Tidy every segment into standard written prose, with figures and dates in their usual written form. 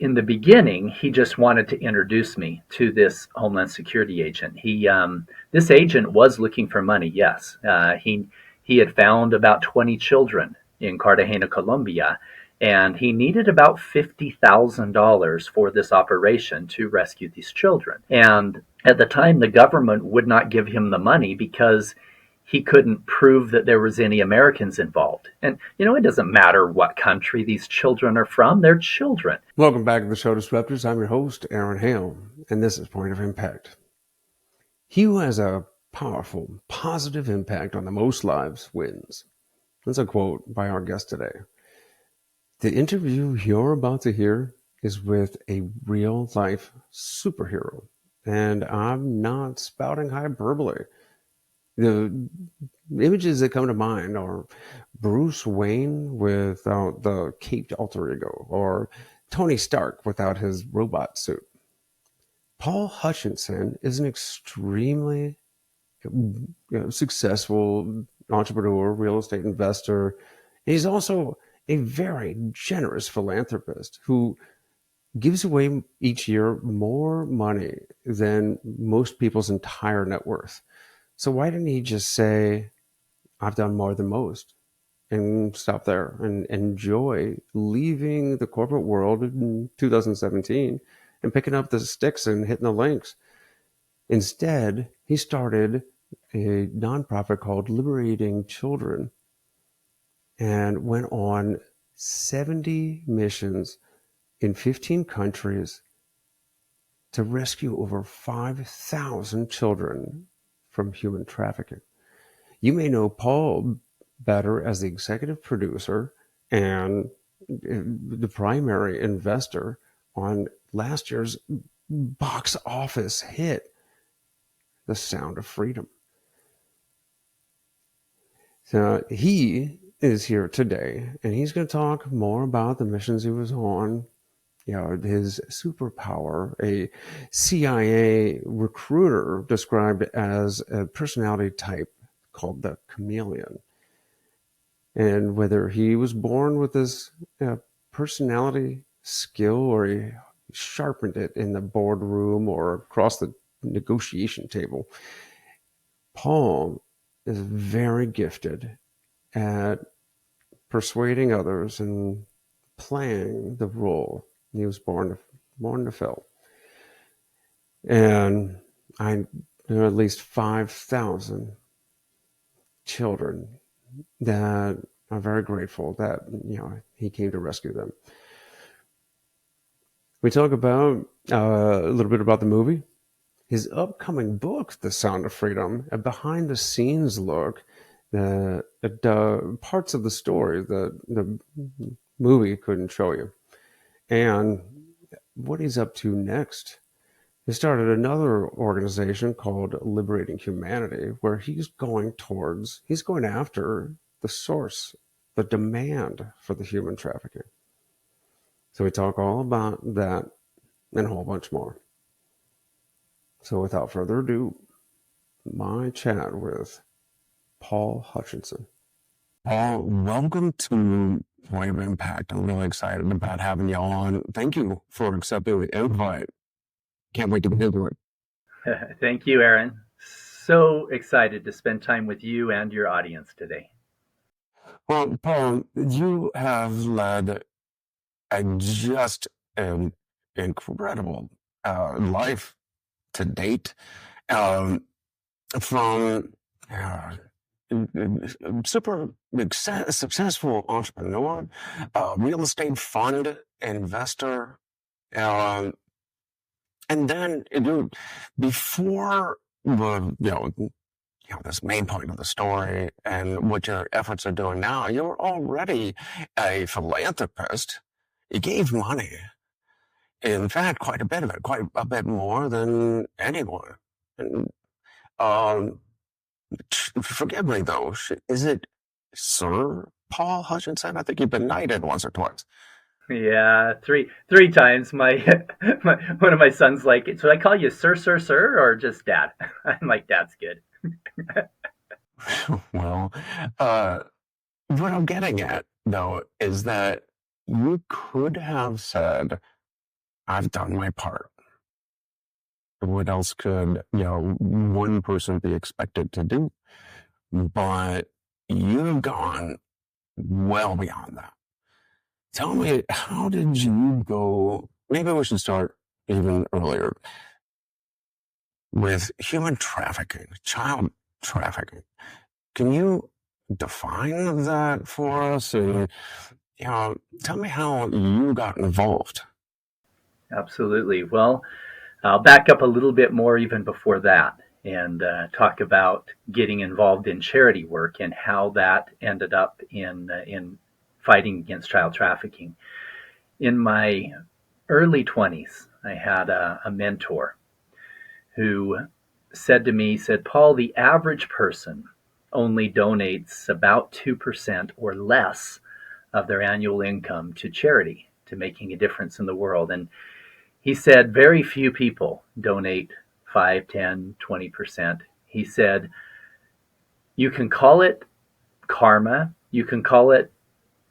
in the beginning, he just wanted to introduce me to this Homeland Security agent. This agent was looking for money. Yes, he had found about 20 children in Cartagena, Colombia, and he needed about $50,000 for this operation to rescue these children. And at the time, the government would not give him the money because he couldn't prove that there was any Americans involved. And, it doesn't matter what country these children are from, they're children. Welcome back to the show, Disruptors. I'm your host, Aaron Hale, and this is Point of Impact. He who has a powerful, positive impact on the most lives wins. That's a quote by our guest today. The interview you're about to hear is with a real-life superhero, and I'm not spouting hyperbole. The images that come to mind are Bruce Wayne without the caped alter ego, or Tony Stark without his robot suit. Paul Hutchinson is an extremely successful entrepreneur, real estate investor, and he's also a very generous philanthropist who gives away each year more money than most people's entire net worth. So why didn't he just say, I've done more than most, and stop there and enjoy leaving the corporate world in 2017 and picking up the sticks and hitting the links? Instead, he started a nonprofit called Liberating Children and went on 70 missions in 15 countries to rescue over 5,000 children from human trafficking. You may know Paul better as the executive producer and the primary investor on last year's box office hit, The Sound of Freedom. So he is here today, and he's going to talk more about the missions he was on, his superpower. A CIA recruiter described as a personality type called the chameleon, and whether he was born with this personality skill or he sharpened it in the boardroom or across the negotiation table. Paul is very gifted at persuading others and playing the role he was born to fill. And I know at least 5,000 children that are very grateful that he came to rescue them. We talk about a little bit about the movie, his upcoming book, The Sound of Freedom, a behind-the-scenes look at parts of the story that the movie couldn't show you, and what he's up to next. He started another organization called Liberating Humanity, where he's going after the source, the demand for the human trafficking. So we talk all about that and a whole bunch more. So without further ado, my chat with Paul Hutchinson. Paul, welcome to Point of Impact. I'm really excited about having you on. Thank you for accepting the invite. Can't wait to get into it. Thank you, Aaron. So excited to spend time with you and your audience today. Well, Paul, you have led just an incredible life to date, from super successful entrepreneur, real estate fund investor, and then before this main point of the story and what your efforts are doing now, you're already a philanthropist. You gave money. In fact, quite a bit of it, quite a bit more than anyone. And forgive me though, is it Sir Paul Hutchinson? I think you've been knighted once or twice. Yeah, three times. My one of my sons like it. So I call you sir, or just dad? I'm like, dad's good. Well, what I'm getting at though is that you could have said, I've done my part. What else could, one person be expected to do? But you've gone well beyond that. Tell me, how did you go? Maybe we should start even earlier with human trafficking, child trafficking. Can you define that for us? And, tell me how you got involved. Absolutely. Well, I'll back up a little bit more even before that and talk about getting involved in charity work and how that ended up in fighting against child trafficking. In my early 20s, I had a mentor who said to me, said, Paul, the average person only donates about 2% or less of their annual income to charity, to making a difference in the world. And he said very few people donate 5, 10, 20%. He said, you can call it karma, you can call it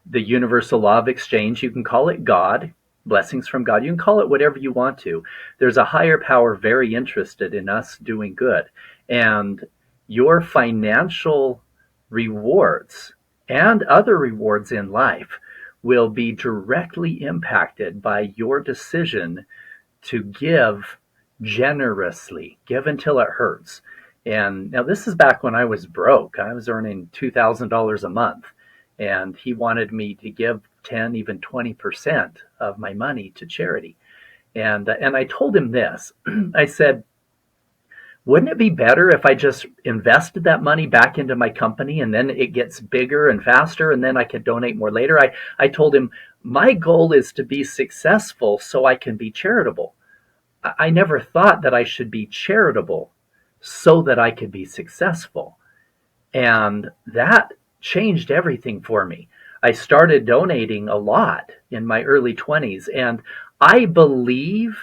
the universal law of exchange, you can call it God, blessings from God, you can call it whatever you want to. There's a higher power very interested in us doing good. And your financial rewards and other rewards in life will be directly impacted by your decision to give generously, give until it hurts. And now this is back when I was broke. I was earning $2,000 a month, and he wanted me to give 10, even 20% of my money to charity. And I told him this. I said, wouldn't it be better if I just invested that money back into my company and then it gets bigger and faster and then I could donate more later? I told him, my goal is to be successful so I can be charitable. I never thought that I should be charitable so that I could be successful. And that changed everything for me. I started donating a lot in my early 20s. And I believe,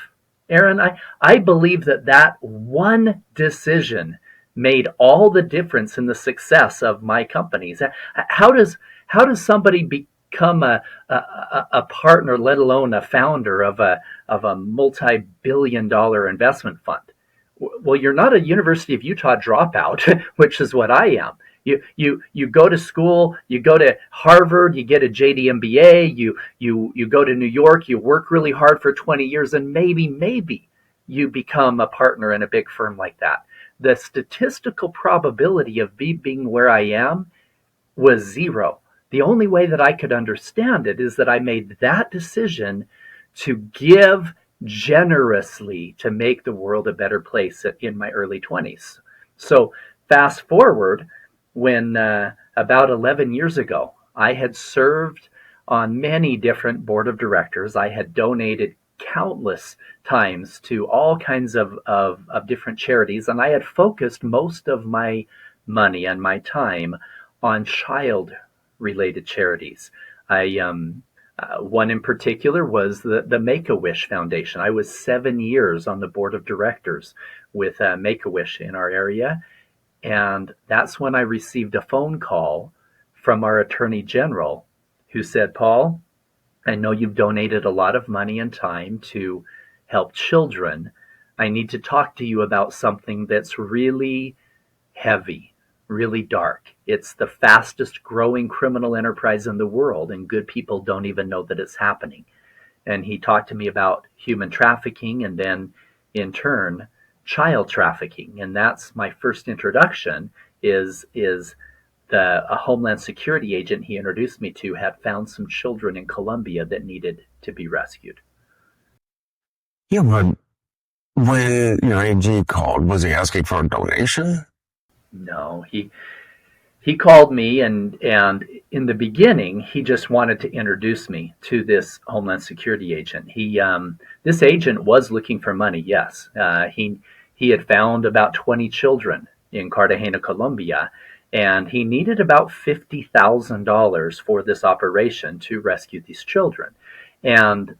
Aaron, I believe that one decision made all the difference in the success of my companies. How does somebody become a partner, let alone a founder of a multi-billion-dollar investment fund? Well, you're not a University of Utah dropout, which is what I am. You go to school, you go to Harvard, you get a JD MBA, you go to New York, you work really hard for 20 years, and maybe you become a partner in a big firm like that. The statistical probability of me being where I am was zero. The only way that I could understand it is that I made that decision to give generously to make the world a better place in my early 20s. So fast forward, when about 11 years ago, I had served on many different board of directors. I had donated countless times to all kinds of different charities, and I had focused most of my money and my time on child related charities. I One in particular was the Make-A-Wish Foundation. I was 7 years on the board of directors with Make-A-Wish in our area, and that's when I received a phone call from our Attorney General who said, Paul, I know you've donated a lot of money and time to help children. I need to talk to you about something that's really heavy, really dark. It's the fastest growing criminal enterprise in the world, and good people don't even know that it's happening. And he talked to me about human trafficking and then, in turn, child trafficking. And that's my first introduction is a Homeland Security agent he introduced me to had found some children in Colombia that needed to be rescued. Yeah, but when your AG called, was he asking for a donation? No, he called me, and in the beginning he just wanted to introduce me to this Homeland Security agent. This agent was looking for money. Yes, he had found about 20 children in Cartagena, Colombia, and he needed about $50,000 for this operation to rescue these children. And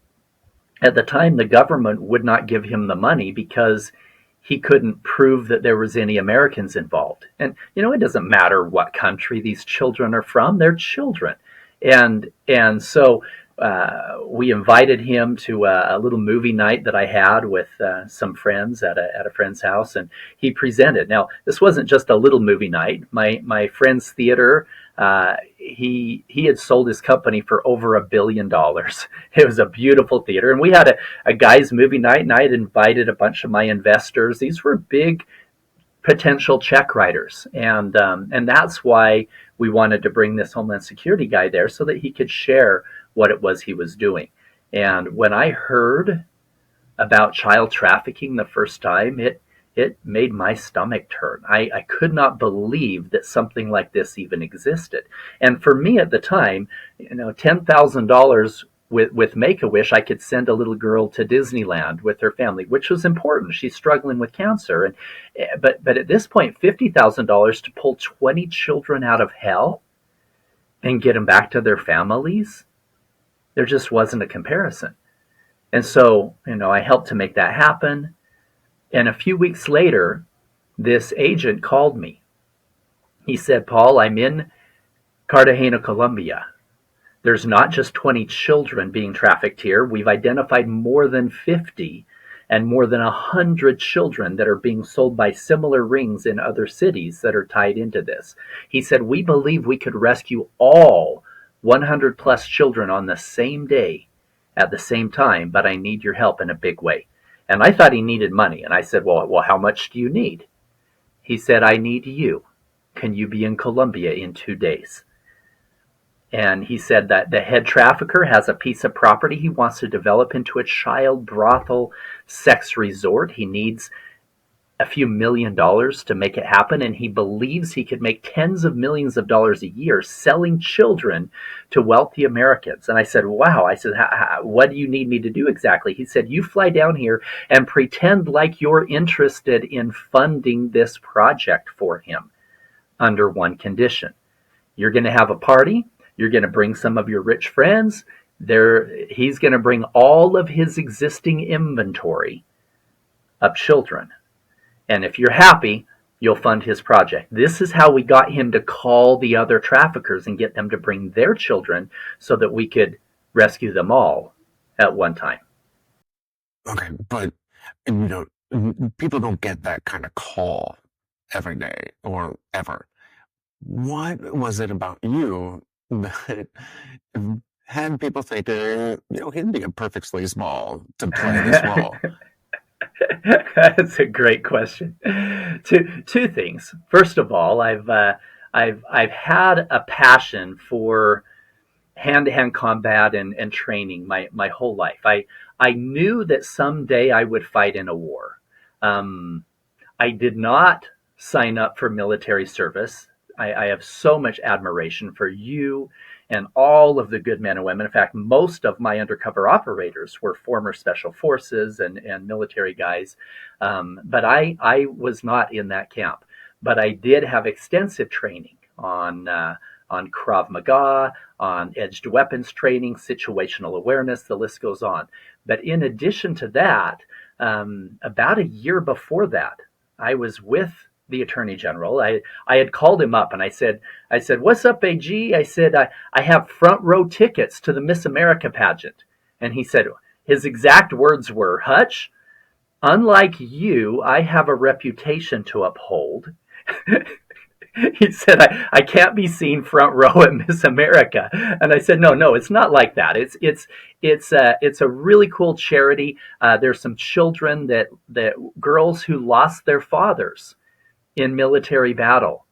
at the time, the government would not give him the money because he couldn't prove that there was any Americans involved. And it doesn't matter what country these children are from; they're children. And so we invited him to a little movie night that I had with some friends at a friend's house, and he presented. Now, this wasn't just a little movie night. My friend's theater. He had sold his company for over $1 billion. It was a beautiful theater, and we had a guys' movie night, and I had invited a bunch of my investors. These were big potential check writers, and that's why we wanted to bring this Homeland Security guy there so that he could share what it was he was doing. And when I heard about child trafficking the first time, it made my stomach turn. I could not believe that something like this even existed. And for me at the time, $10,000 with Make-A-Wish, I could send a little girl to Disneyland with her family, which was important. She's struggling with cancer, but at this point, $50,000 to pull 20 children out of hell and get them back to their families, there just wasn't a comparison. And so, I helped to make that happen. And a few weeks later, this agent called me. He said, "Paul, I'm in Cartagena, Colombia. There's not just 20 children being trafficked here. We've identified more than 50 and more than 100 children that are being sold by similar rings in other cities that are tied into this." He said, "We believe we could rescue all 100 plus children on the same day at the same time, but I need your help in a big way." And I thought he needed money. And I said, well, how much do you need? He said, "I need you. Can you be in Colombia in 2 days?" And he said that the head trafficker has a piece of property he wants to develop into a child brothel sex resort. He needs a few $1 million to make it happen, and he believes he could make tens of millions of dollars a year selling children to wealthy Americans. And I said, wow. I said, what do you need me to do exactly? He said, "You fly down here and pretend like you're interested in funding this project for him under one condition. You're going to have a party. You're going to bring some of your rich friends. He's going to bring all of his existing inventory of children. And if you're happy, you'll fund his project." This is how we got him to call the other traffickers and get them to bring their children so that we could rescue them all at one time. Okay, but people don't get that kind of call every day or ever. What was it about you that had people thinking, he'd be a perfect sleazeball to play this role? That's a great question. Two things. First of all, I've had a passion for hand-to-hand combat and training my whole life. I knew that someday I would fight in a war. I did not sign up for military service. I have so much admiration for you and all of the good men and women. In fact, most of my undercover operators were former special forces and military guys. But I was not in that camp. But I did have extensive training on Krav Maga, on edged weapons training, situational awareness, the list goes on. But in addition to that, about a year before that, I was with the Attorney General. I had called him up and I said, "What's up, AG?" I said, I have front row tickets to the Miss America pageant. And he said, his exact words were, "Hutch, unlike you, I have a reputation to uphold." He said, I can't be seen front row at Miss America. And I said, no, it's not like that. It's a really cool charity. There's some children that girls who lost their fathers in military battle.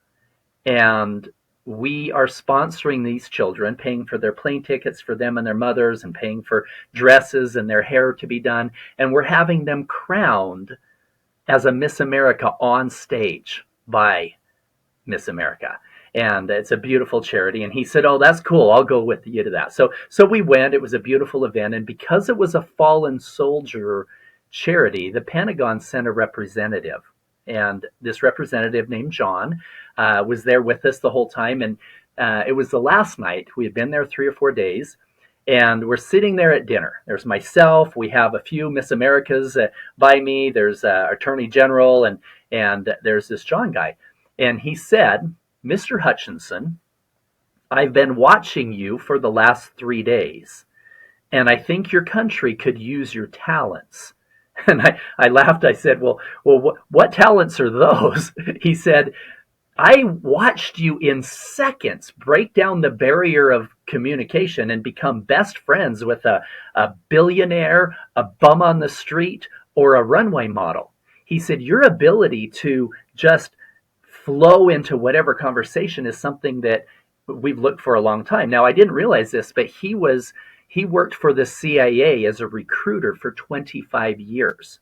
And we are sponsoring these children, paying for their plane tickets for them and their mothers, and paying for dresses and their hair to be done. And we're having them crowned as a Miss America on stage by Miss America. And it's a beautiful charity. And he said, "Oh, that's cool. I'll go with you to that." So we went. It was a beautiful event. And because it was a fallen soldier charity, the Pentagon sent a representative. And this representative named John was there with us the whole time. And it was the last night. We had been there 3 or 4 days. And we're sitting there at dinner. There's myself. We have a few Miss Americas by me. There's Attorney General. And there's this John guy. And he said, "Mr. Hutchinson, I've been watching you for the last 3 days. and I think your country could use your talents. And I laughed. I said, well, what talents are those? He said, I watched you in seconds break down the barrier of communication and become best friends with a billionaire, a bum on the street, or a runway model. He said, your ability to just flow into whatever conversation is something that we've looked for a long time. Now, I didn't realize this, but he worked for the CIA as a recruiter for 25 years.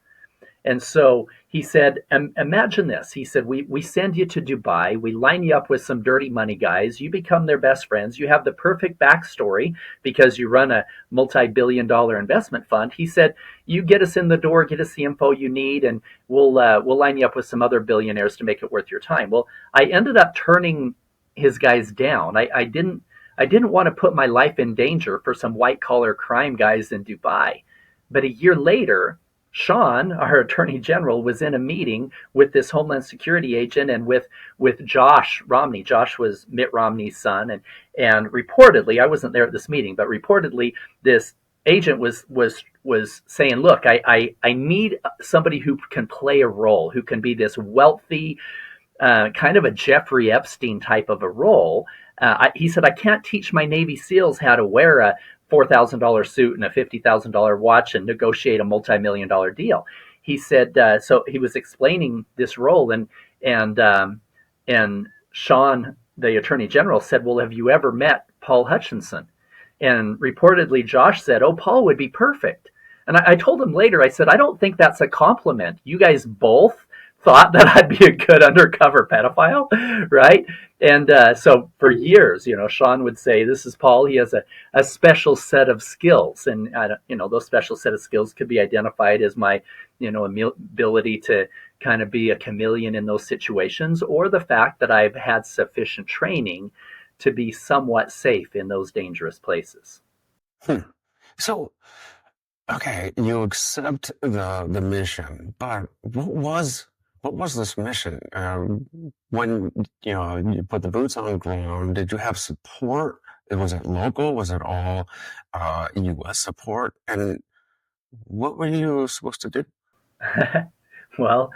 And so he said, imagine this. He said, we send you to Dubai. We line you up with some dirty money guys. You become their best friends. You have the perfect backstory because you run a multi-billion-dollar investment fund. He said, you get us in the door, get us the info you need, and we'll line you up with some other billionaires to make it worth your time. Well, I ended up turning his guys down. I didn't want to put my life in danger for some white collar crime guys in Dubai. But a year later, Sean, our attorney general, was in a meeting with this Homeland Security agent and with Josh Romney. Josh was Mitt Romney's son, and reportedly, I wasn't there at this meeting, but reportedly, this agent was saying, "Look, I need somebody who can play a role, who can be this wealthy, kind of a Jeffrey Epstein type of a role." He said, "I can't teach my Navy SEALs how to wear a $4,000 suit and a $50,000 watch and negotiate a multi-million-dollar deal." He said, so he was explaining this role, and Sean, the Attorney General, said, "Well, have you ever met Paul Hutchinson?" And reportedly, Josh said, "Oh, Paul would be perfect." And I told him later, I said, "I don't think that's a compliment. You guys both thought that I'd be a good undercover pedophile," right? And so for years, Sean would say, "This is Paul. He has a special set of skills," and those special set of skills could be identified as my, ability to kind of be a chameleon in those situations, or the fact that I've had sufficient training to be somewhat safe in those dangerous places. Hmm. So, okay, you accept the mission, but what was this mission? When you put the boots on the ground, did you have support? Was it local? Was it all U.S. support? And what were you supposed to do? Well,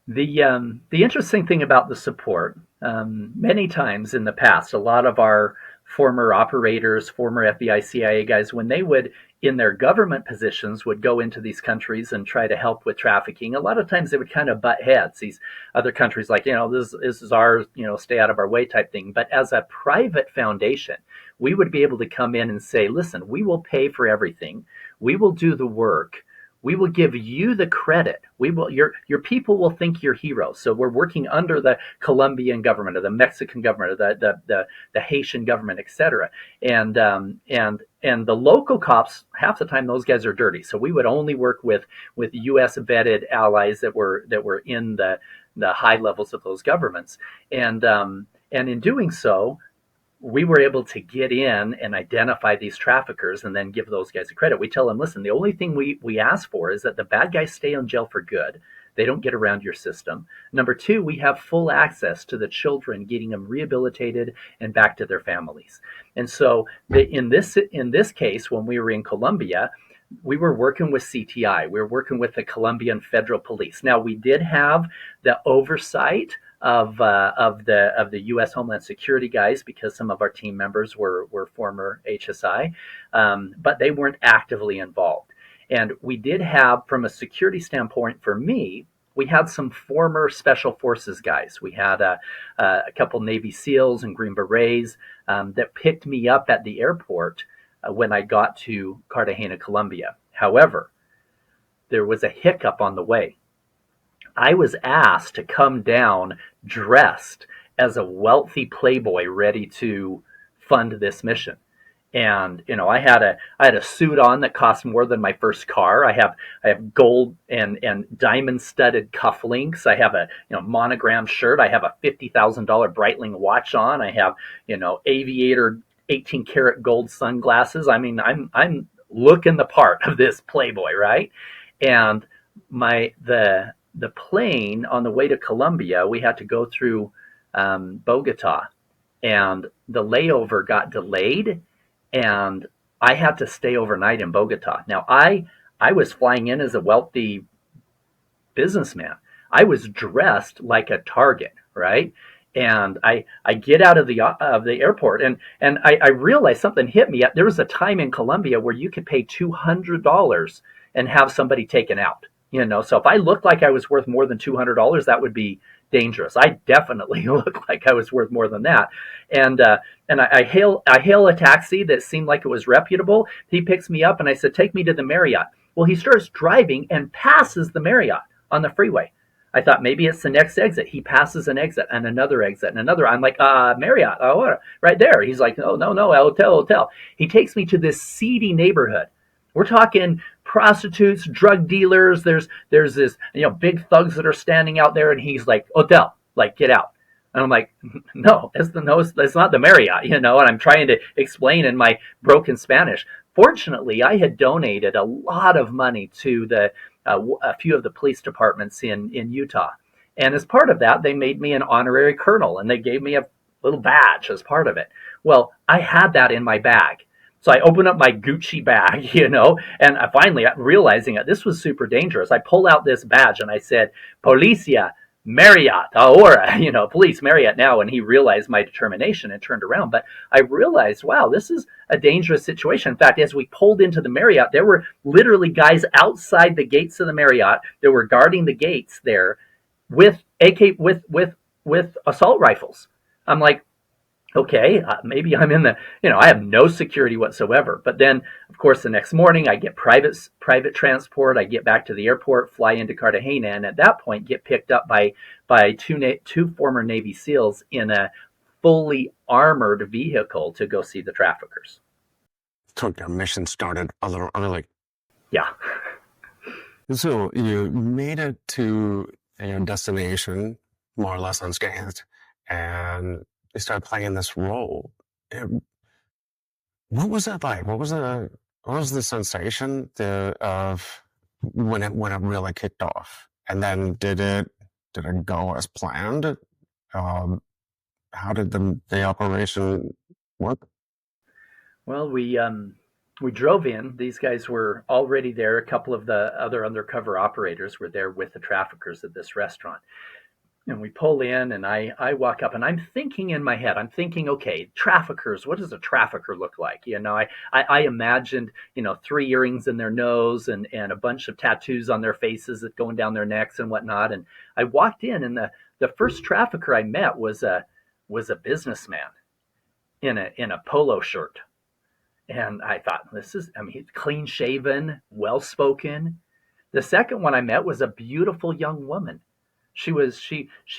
the interesting thing about the support, many times in the past, a lot of our former operators, former FBI, CIA guys, when they would, in their government positions, would go into these countries and try to help with trafficking, a lot of times they would kind of butt heads. These other countries, like, this is ours, stay out of our way type thing. But as a private foundation, we would be able to come in and say, listen, we will pay for everything. We will do the work. We will give you the credit. Your people will think you're heroes. So we're working under the Colombian government or the Mexican government or the Haitian government, etc. And the local cops, half the time those guys are dirty. So we would only work with U.S. vetted allies that were in the high levels of those governments. And in doing so, we were able to get in and identify these traffickers and then give those guys a credit. We tell them, listen, the only thing we ask for is that the bad guys stay in jail for good. They don't get around your system. Number two, we have full access to the children, getting them rehabilitated and back to their families. And so in this case, when we were in Colombia, we were working with CTI. We were working with the Colombian Federal Police. Now, we did have the oversight of the U.S. Homeland Security guys, because some of our team members were former HSI, but they weren't actively involved. And we did have, from a security standpoint, for me, we had some former Special Forces guys. We had a couple Navy SEALs and Green Berets that picked me up at the airport when I got to Cartagena, Colombia. However, there was a hiccup on the way. I was asked to come down dressed as a wealthy playboy ready to fund this mission. And I had a suit on that cost more than my first car. I have gold and diamond studded cufflinks. I have a monogram shirt. I have a $50,000 Breitling watch on. I have aviator 18 karat gold sunglasses. I mean, I'm looking the part of this playboy, right? And the plane on the way to Colombia, we had to go through Bogota, and the layover got delayed, and I had to stay overnight in Bogota. Now, I was flying in as a wealthy businessman. I was dressed like a target, right? And I get out of the airport, and I realized something hit me. There was a time in Colombia where you could pay $200 and have somebody taken out. So if I looked like I was worth more than $200, that would be dangerous. I definitely looked like I was worth more than that. And I hail a taxi that seemed like it was reputable. He picks me up, and I said, "Take me to the Marriott." Well, he starts driving and passes the Marriott on the freeway. I thought maybe it's the next exit. He passes an exit and another exit and another. I'm like, Marriott, right there. He's like, no, no, no, hotel, hotel. He takes me to this seedy neighborhood. We're talking prostitutes, drug dealers. There's this, big thugs that are standing out there, and he's like, hotel, like, get out. And I'm like, no, that's not the Marriott, And I'm trying to explain in my broken Spanish. Fortunately, I had donated a lot of money to a few of the police departments in Utah. And as part of that, they made me an honorary colonel, and they gave me a little badge as part of it. Well, I had that in my bag. So I open up my Gucci bag, and I finally, realizing that this was super dangerous, I pull out this badge and I said, Policia Marriott, ahora, police Marriott now. And he realized my determination and turned around. But I realized, wow, this is a dangerous situation. In fact, as we pulled into the Marriott, there were literally guys outside the gates of the Marriott that were guarding the gates there with with assault rifles. I'm like, okay, maybe I'm in I have no security whatsoever. But then, of course, the next morning I get private transport. I get back to the airport, fly into Cartagena, and at that point get picked up by two former Navy SEALs in a fully armored vehicle to go see the traffickers. So your mission started a little early. Yeah. So you made it to a destination more or less unscathed, and you started playing this role. What was that like? What was the sensation of when it really kicked off? And then did it go as planned? How did the operation work? Well, we drove in. These guys were already there. A couple of the other undercover operators were there with the traffickers at this restaurant. And we pull in, and I walk up, and I'm thinking in my head, okay, traffickers, what does a trafficker look like? I imagined, 3 earrings in their nose and a bunch of tattoos on their faces that going down their necks and whatnot. And I walked in, and the first trafficker I met was a businessman in a polo shirt. And I thought, he's clean shaven, well spoken. The second one I met was a beautiful young woman. She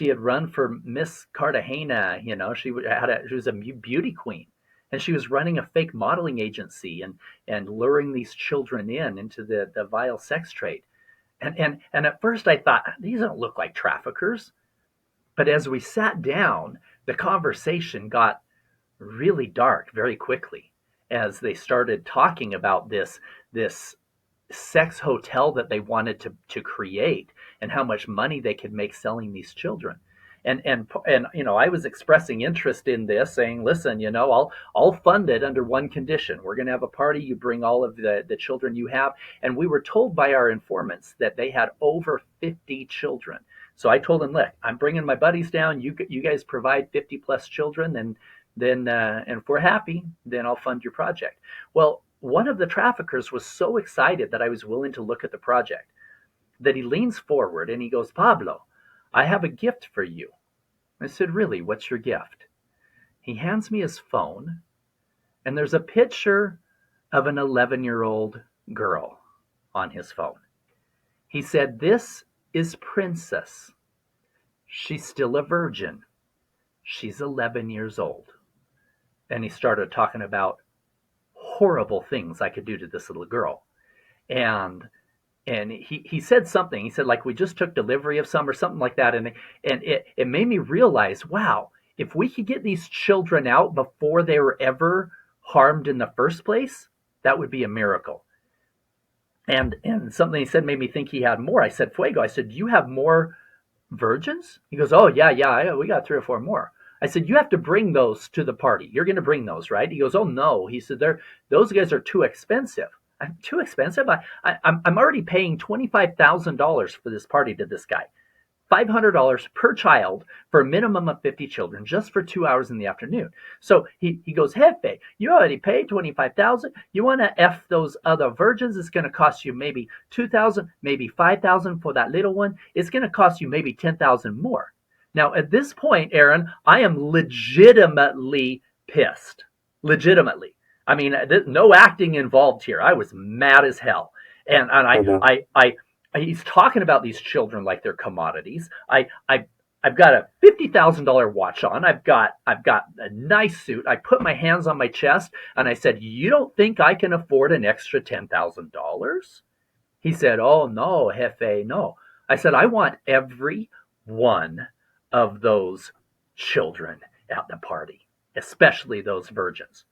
had run for Miss Cartagena. She was a beauty queen, and she was running a fake modeling agency and luring these children into the vile sex trade. And at first I thought, these don't look like traffickers. But as we sat down, the conversation got really dark very quickly as they started talking about this sex hotel that they wanted to create and how much money they could make selling these children. And I was expressing interest in this, saying, listen, I'll fund it under one condition. We're going to have a party. You bring all of the children you have. And we were told by our informants that they had over 50 children. So I told them, look, I'm bringing my buddies down. You guys provide 50 plus children, and then and if we're happy, then I'll fund your project. Well, one of the traffickers was so excited that I was willing to look at the project that he leans forward and he goes, Pablo, I have a gift for you. I said, really, what's your gift? He hands me his phone, and there's a picture of an 11-year-old girl on his phone. He said, this is Princess. She's still a virgin. She's 11 years old. And he started talking about horrible things I could do to this little girl. And he said something. He said, like, we just took delivery of some or something like that. And it made me realize, wow, if we could get these children out before they were ever harmed in the first place, that would be a miracle. And something he said made me think he had more. I said, Fuego, I said, do you have more virgins? He goes, oh, yeah, we got 3 or 4 more. I said, you have to bring those to the party. You're going to bring those, right? He goes, oh no. He said, those guys are too expensive. I'm too expensive. I'm already paying $25,000 for this party to this guy. $500 per child for a minimum of 50 children just for 2 hours in the afternoon. So he goes, Jefe, you already paid 25,000. You want to F those other virgins? It's going to cost you maybe 2,000, maybe 5,000 for that little one. It's going to cost you maybe 10,000 more. Now, at this point, Aaron, I am legitimately pissed. Legitimately. I mean, no acting involved here. I was mad as hell. And he's talking about these children like they're commodities. I've got a $50,000 watch on. I've got a nice suit. I put my hands on my chest and I said, "You don't think I can afford an extra $10,000?" He said, "Oh no, Jefe, no." I said, "I want every one of those children at the party, especially those virgins."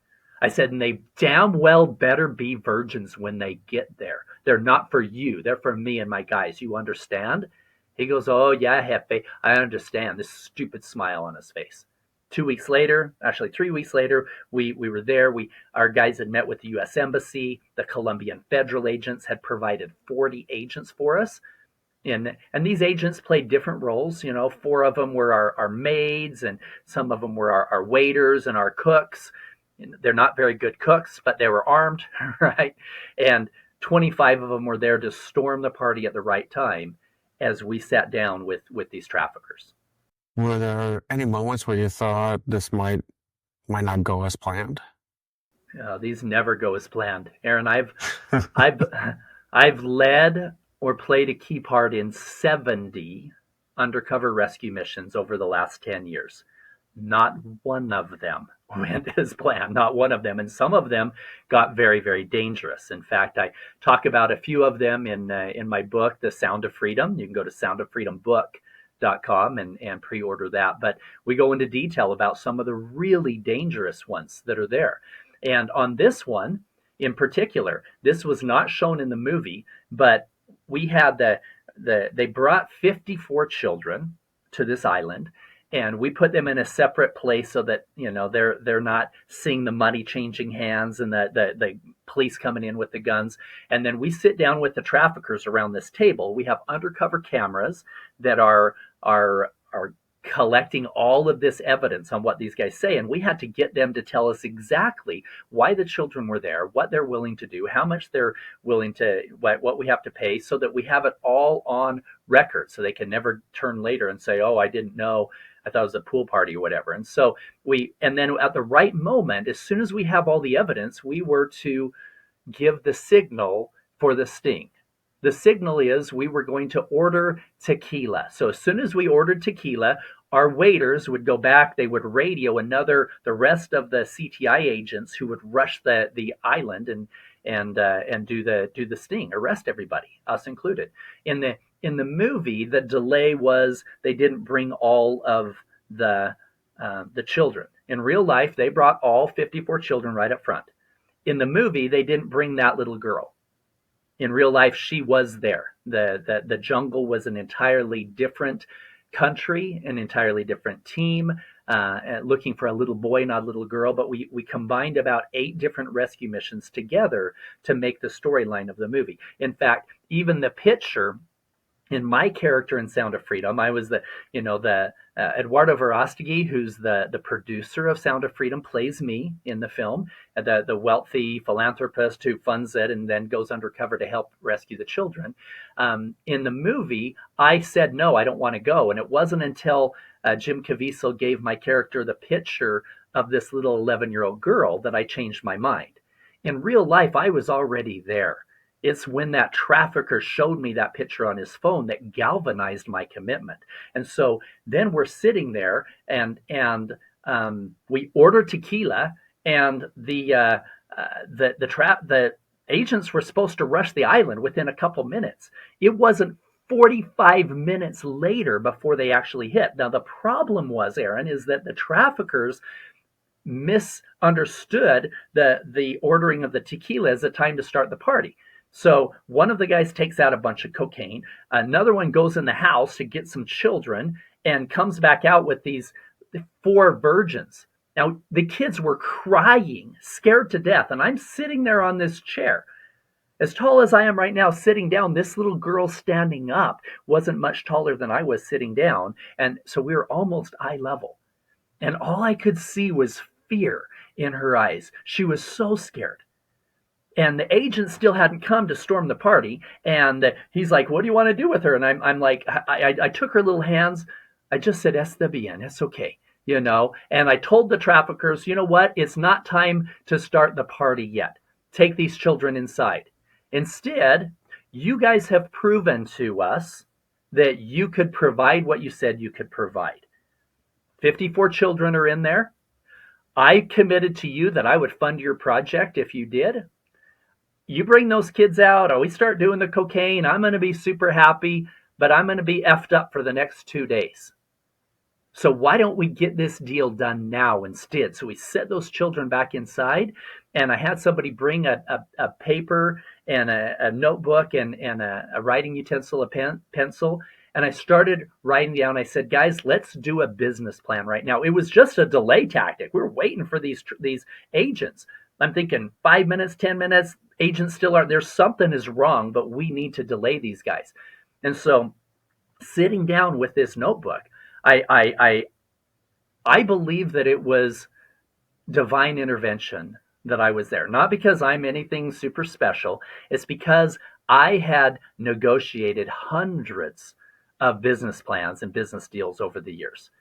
I said, and they damn well better be virgins when they get there. They're not for you. They're for me and my guys. You understand? He goes, oh, yeah, Jefe, I understand. This stupid smile on his face. 2 weeks later, actually 3 weeks later, we were there. Our guys had met with the U.S. Embassy. The Colombian federal agents had provided 40 agents for us. And these agents played different roles. 4 of them were our maids, and some of them were our waiters and our cooks. They're not very good cooks, but they were armed, right? And 25 of them were there to storm the party at the right time as we sat down with these traffickers. Were there any moments where you thought this might not go as planned? These never go as planned, Aaron. I've led or played a key part in 70 undercover rescue missions over the last 10 years. Not one of them went as planned, not one of them. And some of them got very, very dangerous. In fact, I talk about a few of them in my book, The Sound of Freedom. You can go to soundoffreedombook.com and pre-order that. But we go into detail about some of the really dangerous ones that are there. And on this one in particular, this was not shown in the movie, but we had they brought 54 children to this island. And we put them in a separate place so that they're not seeing the money changing hands and the police coming in with the guns. And then we sit down with the traffickers around this table. We have undercover cameras that are collecting all of this evidence on what these guys say. And we had to get them to tell us exactly why the children were there, what they're willing to do, how much they're willing to, what we have to pay, so that we have it all on record, so they can never turn later and say, oh, I didn't know. I thought it was a pool party or whatever. And so and then at the right moment, as soon as we have all the evidence, we were to give the signal for the sting. The signal is we were going to order tequila. So as soon as we ordered tequila, our waiters would go back, they would radio the rest of the CTI agents who would rush the island and do the sting, arrest everybody, us included. In the movie, the delay was they didn't bring all of the children. In real life, they brought all 54 children right up front. In the movie, they didn't bring that little girl. In real life, she was there. The jungle was an entirely different country, an entirely different team, looking for a little boy, not a little girl. But we combined about 8 different rescue missions together to make the storyline of the movie. In fact, even the picture in my character in Sound of Freedom, I was the Eduardo Verostegui, who's the producer of Sound of Freedom, plays me in the film, the wealthy philanthropist who funds it and then goes undercover to help rescue the children. In the movie, I said, no, I don't want to go. And it wasn't until Jim Caviezel gave my character the picture of this little 11-year-old girl that I changed my mind. In real life, I was already there. It's when that trafficker showed me that picture on his phone that galvanized my commitment. And so then we're sitting there and we order tequila, and the agents were supposed to rush the island within a couple minutes. It wasn't 45 minutes later before they actually hit. Now, the problem was, Aaron, is that the traffickers misunderstood the ordering of the tequila as a time to start the party. So one of the guys takes out a bunch of cocaine. Another one goes in the house to get some children and comes back out with these 4 virgins. Now, the kids were crying, scared to death, and I'm sitting there on this chair. As tall as I am right now, sitting down, this little girl standing up wasn't much taller than I was sitting down. And so we were almost eye level. And all I could see was fear in her eyes. She was so scared. And the agent still hadn't come to storm the party. And he's like, "What do you want to do with her?" And I'm like, I took her little hands. I just said, "Está bien, it's okay." And I told the traffickers, "You know what? It's not time to start the party yet. Take these children inside. Instead, you guys have proven to us that you could provide what you said you could provide. 54 children are in there. I committed to you that I would fund your project if you did. You bring those kids out, or we start doing the cocaine, I'm going to be super happy, but I'm going to be effed up for the next 2 days. So why don't we get this deal done now instead?" So we set those children back inside, and I had somebody bring a paper and a notebook and a writing utensil, a pencil, and I started writing down. I said, "Guys, let's do a business plan right now." It was just a delay tactic. We were waiting for these agents. I'm thinking 5 minutes, 10 minutes, agents still aren't there. Something is wrong, but we need to delay these guys. And so sitting down with this notebook, I believe that it was divine intervention that I was there. Not because I'm anything super special. It's because I had negotiated hundreds of business plans and business deals over the years.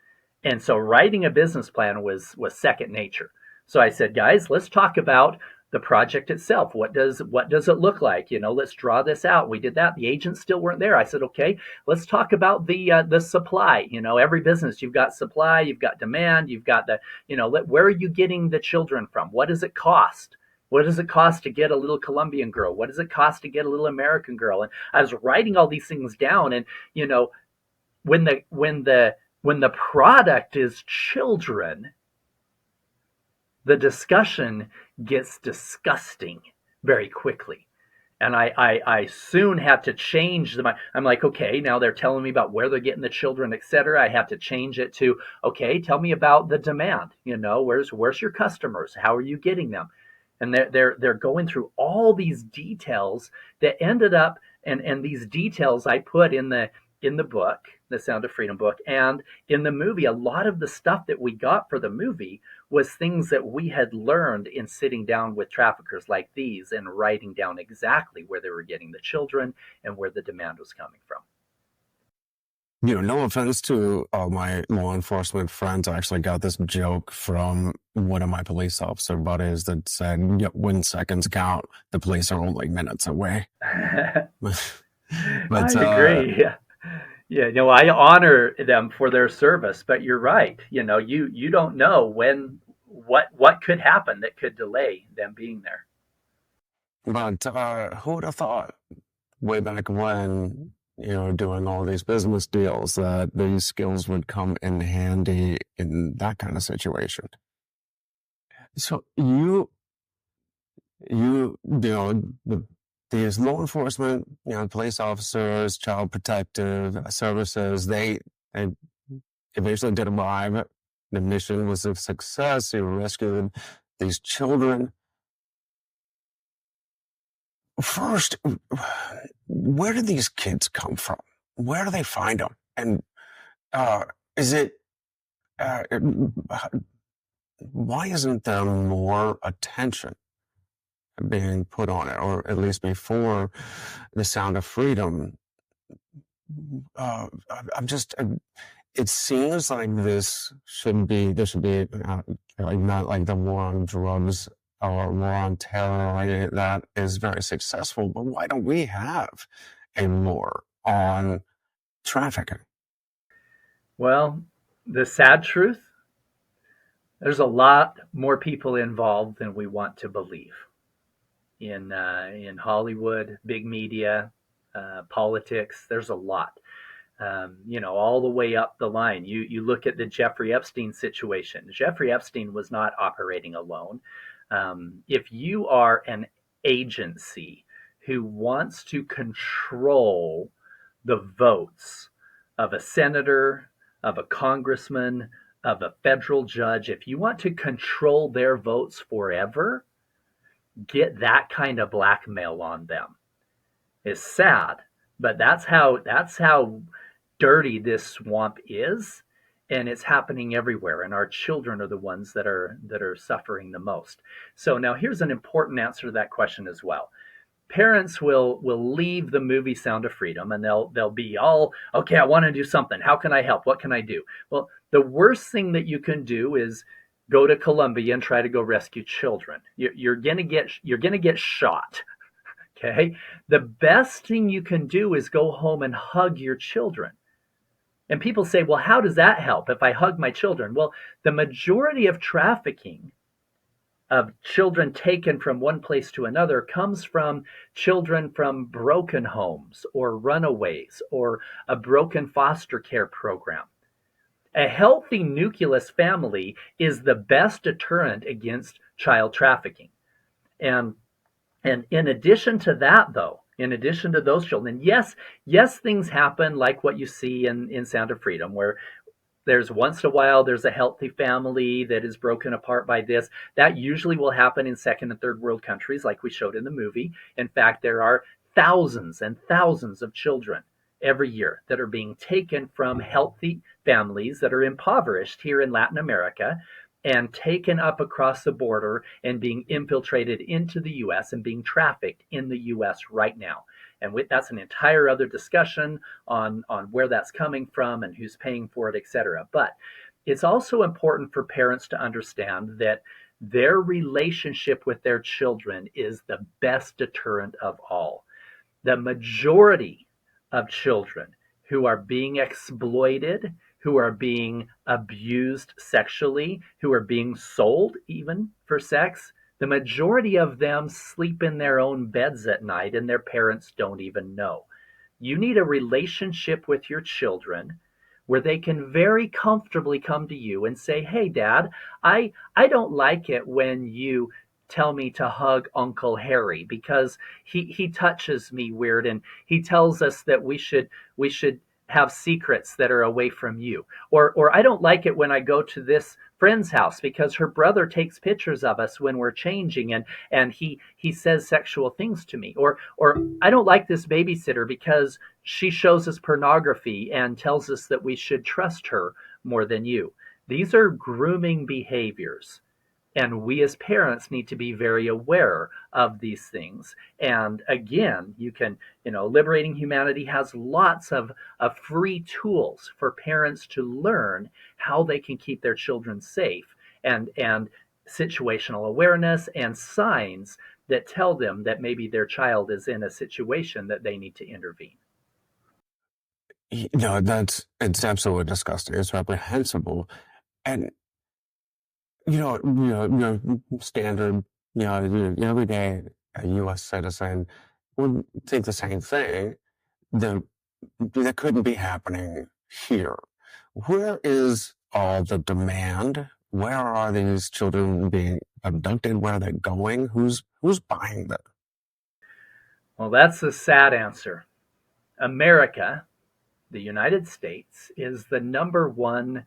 And so writing a business plan was second nature. So I said, "Guys, let's talk about the project itself. What does it look like? Let's draw this out." We did that. The agents still weren't there. I said, "Okay, let's talk about the supply. Every business, you've got supply, you've got demand, you've got where are you getting the children from? What does it cost? What does it cost to get a little Colombian girl? What does it cost to get a little American girl?" And I was writing all these things down. And when the product is children, the discussion gets disgusting very quickly. And I soon had to change I'm like, "Okay, now they're telling me about where they're getting the children, etc." I have to change it to, "Okay, tell me about the demand. Where's your customers? How are you getting them?" And they're going through all these details that ended up, and these details I put in the book, the Sound of Freedom book, and in the movie. A lot of the stuff that we got for the movie was things that we had learned in sitting down with traffickers like these and writing down exactly where they were getting the children and where the demand was coming from. No offense to my law enforcement friends. I actually got this joke from one of my police officer buddies that said, "When seconds count, the police are only minutes away." But I agree. Yeah, I honor them for their service, but you're right. You don't know what could happen that could delay them being there. But who would have thought way back when, doing all these business deals, that these skills would come in handy in that kind of situation? So these law enforcement, police officers, child protective services, they eventually did arrive. The mission was a success. They rescued these children. First, where do these kids come from? Where do they find them? And is it, why isn't there more attention being put on it, or at least before the Sound of Freedom? It seems like there should be not like the war on drugs or war on terror that is very successful, but why don't we have a war on trafficking? Well, the sad truth, there's a lot more people involved than we want to believe in Hollywood, big media, politics. There's a lot. All the way up the line. You look at the Jeffrey Epstein situation. Jeffrey Epstein was not operating alone. If you are an agency who wants to control the votes of a senator, of a congressman, of a federal judge, if you want to control their votes forever, get that kind of blackmail on them. It's sad, but that's how dirty this swamp is, and it's happening everywhere, and our children are the ones that are suffering the most. So now here's an important answer to that question as well. Parents will leave the movie Sound of Freedom, and they'll be all, okay, I want to do something. How can I help? What can I do? Well, the worst thing that you can do is go to Colombia and try to go rescue children. You're gonna get shot. Okay. The best thing you can do is go home and hug your children. And people say, well, how does that help if I hug my children? Well, the majority of trafficking of children taken from one place to another comes from children from broken homes or runaways or a broken foster care program. A healthy nucleus family is the best deterrent against child trafficking. And and in addition to that, though, in addition to those children, yes, things happen like what you see in Sound of Freedom, where there's once in a while there's a healthy family that is broken apart by this. That usually will happen in second and third world countries, like we showed in the movie. In fact, there are thousands and thousands of children every year that are being taken from healthy families that are impoverished here in Latin America and taken up across the border and being infiltrated into the US and being trafficked in the US right now. And that's an entire other discussion on where that's coming from and who's paying for it, et cetera. But it's also important for parents to understand that their relationship with their children is the best deterrent of all. The majority of children who are being exploited, who are being abused sexually, who are being sold even for sex, the majority of them sleep in their own beds at night and their parents don't even know. You need a relationship with your children where they can very comfortably come to you and say, hey, Dad, I don't like it when you tell me to hug Uncle Harry because he touches me weird and he tells us that we should have secrets that are away from you. Or I don't like it when I go to this friend's house because her brother takes pictures of us when we're changing and he says sexual things to me. Or I don't like this babysitter because she shows us pornography and tells us that we should trust her more than you. These are grooming behaviors. And we as parents need to be very aware of these things. And again, Liberating Humanity has lots of free tools for parents to learn how they can keep their children safe and situational awareness and signs that tell them that maybe their child is in a situation that they need to intervene. No, it's absolutely disgusting. It's reprehensible. And standard, the everyday U.S. citizen would think the same thing. That couldn't be happening here. Where is all the demand? Where are these children being abducted? Where are they going? Who's buying them? Well, that's the sad answer. America, the United States, is the number one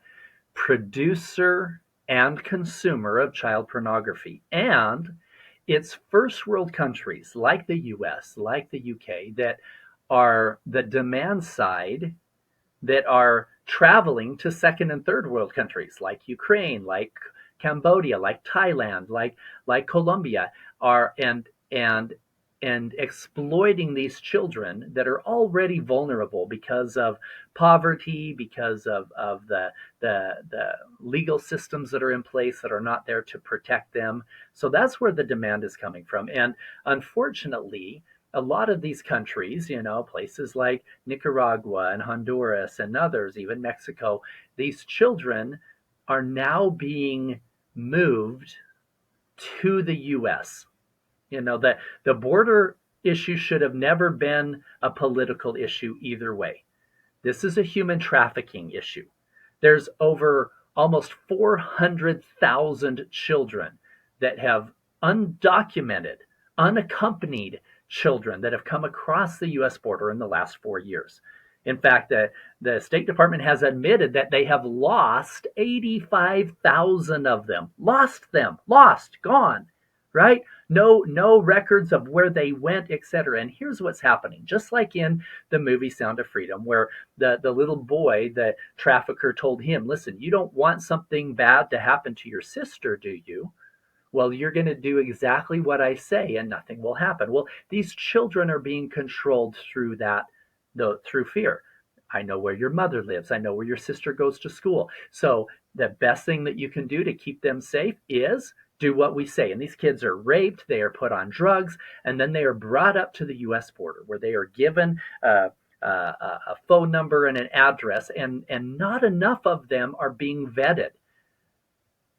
producer and consumer of child pornography. And it's first world countries like the US, like the UK, that are the demand side that are traveling to second and third world countries like Ukraine, like Cambodia, like Thailand, like Colombia, are and exploiting these children that are already vulnerable because of poverty, because of the legal systems that are in place that are not there to protect them. So that's where the demand is coming from. And unfortunately, a lot of these countries, places like Nicaragua and Honduras and others, even Mexico, these children are now being moved to the US. The border issue should have never been a political issue either way. This is a human trafficking issue. There's over almost 400,000 children that have undocumented, unaccompanied children that have come across the US border in the last 4 years. In fact, the State Department has admitted that they have lost 85,000 of them, lost, gone, right? No records of where they went, etc. And here's what's happening. Just like in the movie Sound of Freedom, where the little boy, the trafficker told him, listen, you don't want something bad to happen to your sister, do you? Well, you're going to do exactly what I say and nothing will happen. Well, these children are being controlled through through fear. I know where your mother lives. I know where your sister goes to school. So the best thing that you can do to keep them safe is do what we say. And these kids are raped, they are put on drugs, and then they are brought up to the U.S. border where they are given a phone number and an address, and not enough of them are being vetted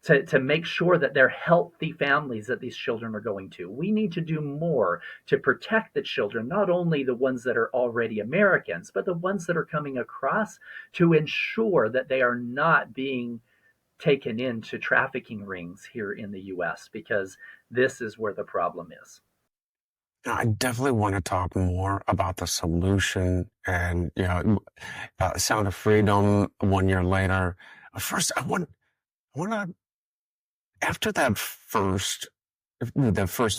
to make sure that they're healthy families that these children are going to. We need to do more to protect the children, not only the ones that are already Americans, but the ones that are coming across, to ensure that they are not being taken into trafficking rings here in the US, because this is where the problem is. I definitely want to talk more about the solution and, Sound of Freedom 1 year later. First, I want to, after the first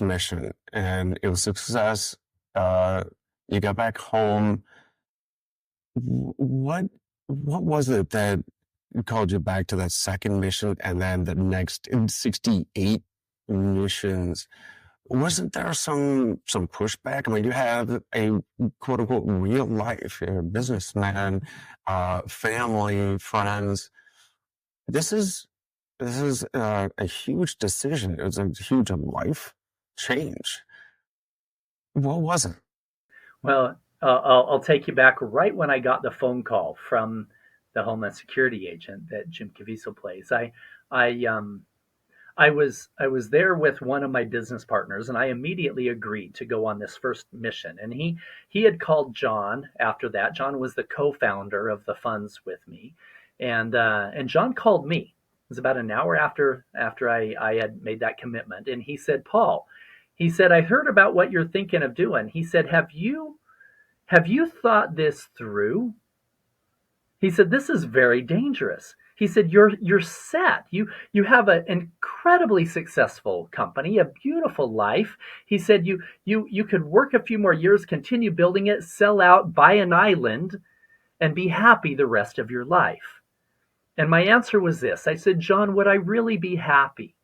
mission, and it was a success, you got back home. What was it that called you back to that second mission and then the next 68 missions? Wasn't there some pushback? I mean, you have a quote unquote real life, you're a businessman, family, friends. This is a huge decision. It was a huge life change. What was it? Well, I'll take you back right when I got the phone call from the Homeland Security agent that Jim Caviezel plays. I was there with one of my business partners, and I immediately agreed to go on this first mission. And he had called John after that. John was the co-founder of the funds with me, and John called me. It was about an hour after I had made that commitment, and he said, Paul, he said, I heard about what you're thinking of doing. He said, have you thought this through? He said, this is very dangerous. He said, you're set. You have an incredibly successful company, a beautiful life. He said, you could work a few more years, continue building it, sell out, buy an island, and be happy the rest of your life. And my answer was this. I said, John, would I really be happy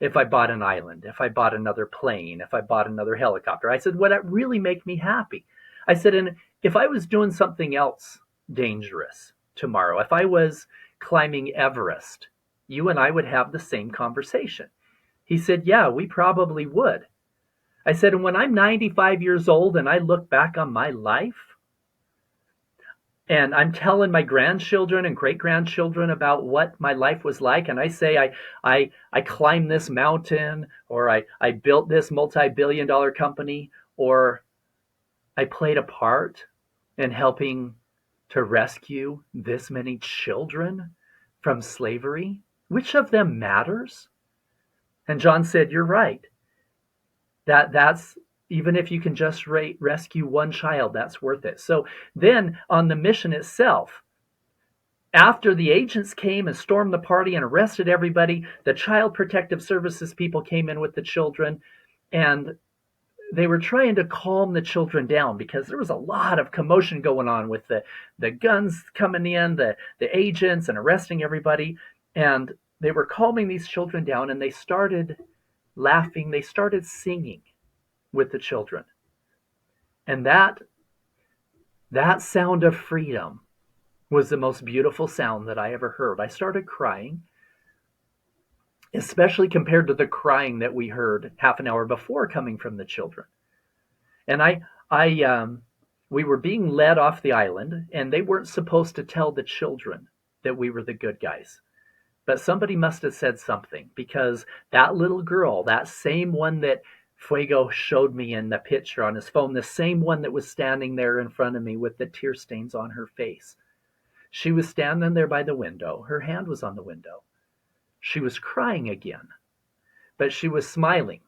if I bought an island, if I bought another plane, if I bought another helicopter? I said, would that really make me happy? I said, and if I was doing something else dangerous tomorrow, if I was climbing Everest, you and I would have the same conversation. He said, yeah, we probably would. I said, and when I'm 95 years old and I look back on my life, and I'm telling my grandchildren and great-grandchildren about what my life was like, and I say I climbed this mountain, or I built this multi-billion-dollar company, or I played a part in helping to rescue this many children from slavery, which of them matters? And John said, you're right. That's even if you can just rescue one child, that's worth it. So then on the mission itself, after the agents came and stormed the party and arrested everybody, the Child Protective Services people came in with the children, and they were trying to calm the children down because there was a lot of commotion going on with the guns coming in, the agents, and arresting everybody. And they were calming these children down, and they started laughing. They started singing with the children. And that sound of freedom was the most beautiful sound that I ever heard. I started crying, especially compared to the crying that we heard half an hour before coming from the children. And we were being led off the island, and they weren't supposed to tell the children that we were the good guys. But somebody must have said something, because that little girl, that same one that Fuego showed me in the picture on his phone, the same one that was standing there in front of me with the tear stains on her face, she was standing there by the window. Her hand was on the window. She was crying again, but she was smiling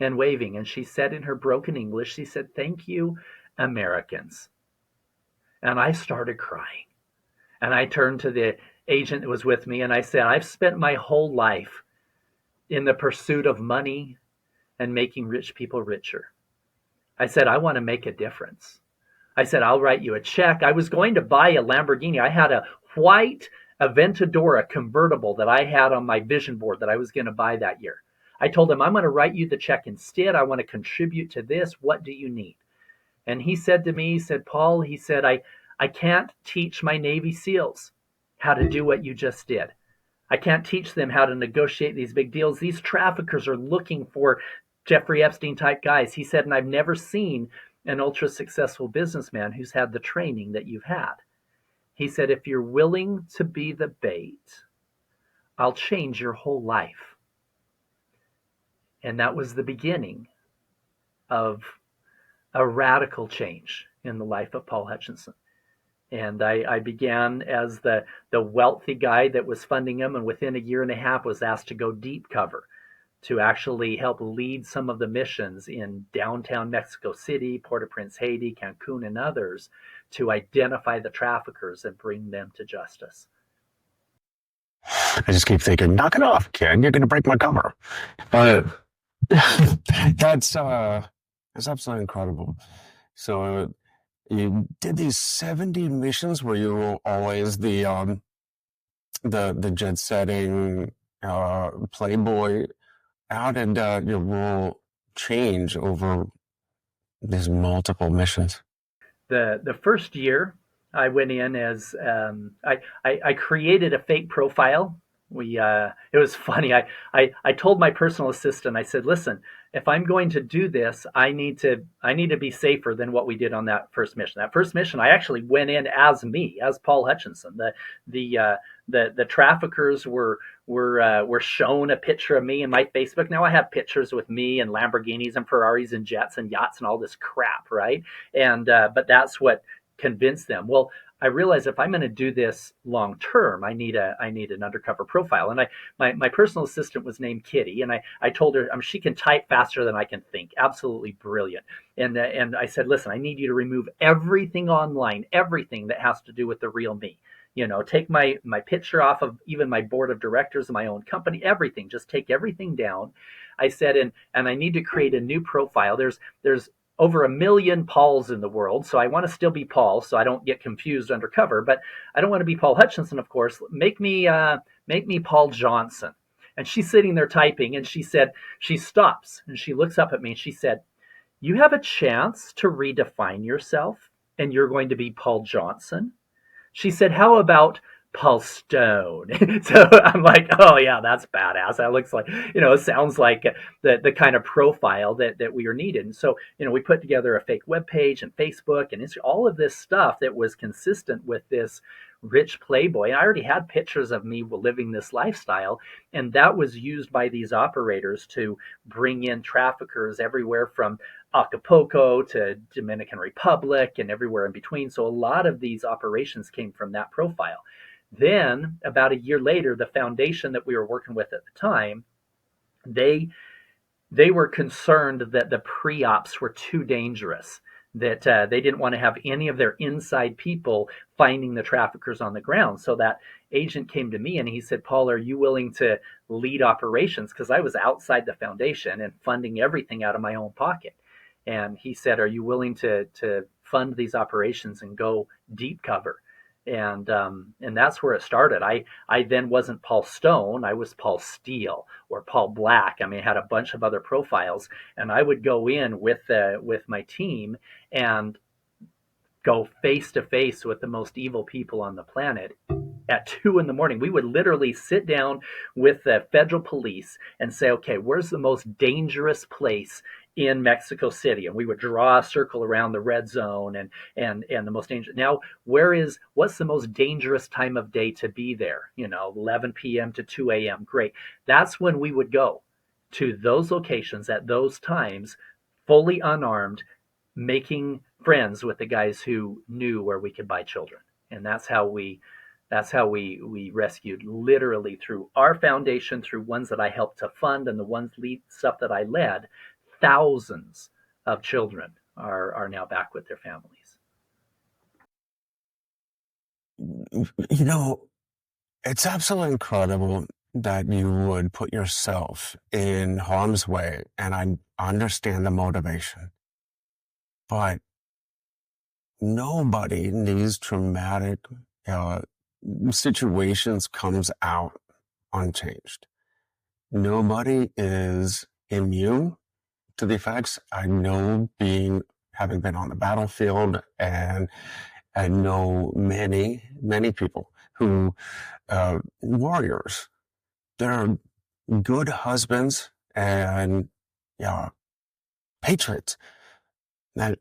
and waving. And she said in her broken English, she said, thank you, Americans. And I started crying. And I turned to the agent that was with me and I said, I've spent my whole life in the pursuit of money and making rich people richer. I said, I want to make a difference. I said, I'll write you a check. I was going to buy a Lamborghini. I had a white Aventador convertible that I had on my vision board that I was going to buy that year. I told him, I'm going to write you the check instead. I want to contribute to this. What do you need? And he said to me, he said, Paul, he said, I can't teach my Navy SEALs how to do what you just did. I can't teach them how to negotiate these big deals. These traffickers are looking for Jeffrey Epstein type guys. He said, and I've never seen an ultra successful businessman who's had the training that you've had. He said, if you're willing to be the bait, I'll change your whole life. And that was the beginning of a radical change in the life of Paul Hutchinson. And I began as the wealthy guy that was funding him, and within a year and a half was asked to go deep cover to actually help lead some of the missions in downtown Mexico City, Port-au-Prince, Haiti, Cancun, and others to identify the traffickers and bring them to justice. I just keep thinking, knock it off, kid. You're going to break my cover. That's absolutely incredible. So you did these 70 missions where you were always the jet setting playboy. How did your role change over these multiple missions? The first year I went in as I created a fake profile. It was funny. I told my personal assistant, I said, listen, if I'm going to do this, I need to be safer than what we did on that first mission. That first mission, I actually went in as me, as Paul Hutchinson. The traffickers were shown a picture of me in my Facebook. Now I have pictures with me and Lamborghinis and Ferraris and jets and yachts and all this crap, right? And but that's what convinced them. Well, I realized if I'm going to do this long term, I need an undercover profile. And my personal assistant was named Kitty, and I told her she can type faster than I can think. Absolutely brilliant. And I said, listen, I need you to remove everything online, everything that has to do with the real me. You know, take my picture off of even my board of directors of my own company, everything. Just take everything down. I said, and I need to create a new profile. There's over 1 million Pauls in the world, so I want to still be Paul, so I don't get confused undercover. But I don't want to be Paul Hutchinson, of course. Make me Paul Johnson. And she's sitting there typing, and she stops and she looks up at me and she said, "You have a chance to redefine yourself, and you're going to be Paul Johnson." She said, "How about Paul Stone?" So I'm like, oh yeah, that's badass. That looks like, it sounds like the kind of profile that we are needed. And so, we put together a fake web page and Facebook and Instagram, all of this stuff that was consistent with this rich playboy. I already had pictures of me living this lifestyle, and that was used by these operators to bring in traffickers everywhere from Acapulco to Dominican Republic and everywhere in between. So a lot of these operations came from that profile. Then, about a year later, the foundation that we were working with at the time, they were concerned that the pre-ops were too dangerous, that they didn't want to have any of their inside people finding the traffickers on the ground. So that agent came to me and he said, Paul, are you willing to lead operations? Because I was outside the foundation and funding everything out of my own pocket. And he said, are you willing to fund these operations and go deep cover? And that's where it started. I then wasn't Paul Stone. I was Paul Steele or Paul Black. I mean, I had a bunch of other profiles, and I would go in with my team and go face to face with the most evil people on the planet at 2 a.m. We would literally sit down with the federal police and say, okay, where's the most dangerous place in Mexico City? And we would draw a circle around the red zone and the most dangerous. Now, what's the most dangerous time of day to be there? 11 p.m. to 2 a.m. Great. That's when we would go to those locations at those times, fully unarmed, making friends with the guys who knew where we could buy children. And that's how we rescued, literally through our foundation, through ones that I helped to fund and the stuff that I led. Thousands of children are now back with their families. you know, it's absolutely incredible that you would put yourself in harm's way, and I understand the motivation. But nobody in these traumatic uh, situations comes out unchanged. Nobody is immune to the effects. I know, having been on the battlefield, and I know many people who warriors. They're good husbands and patriots that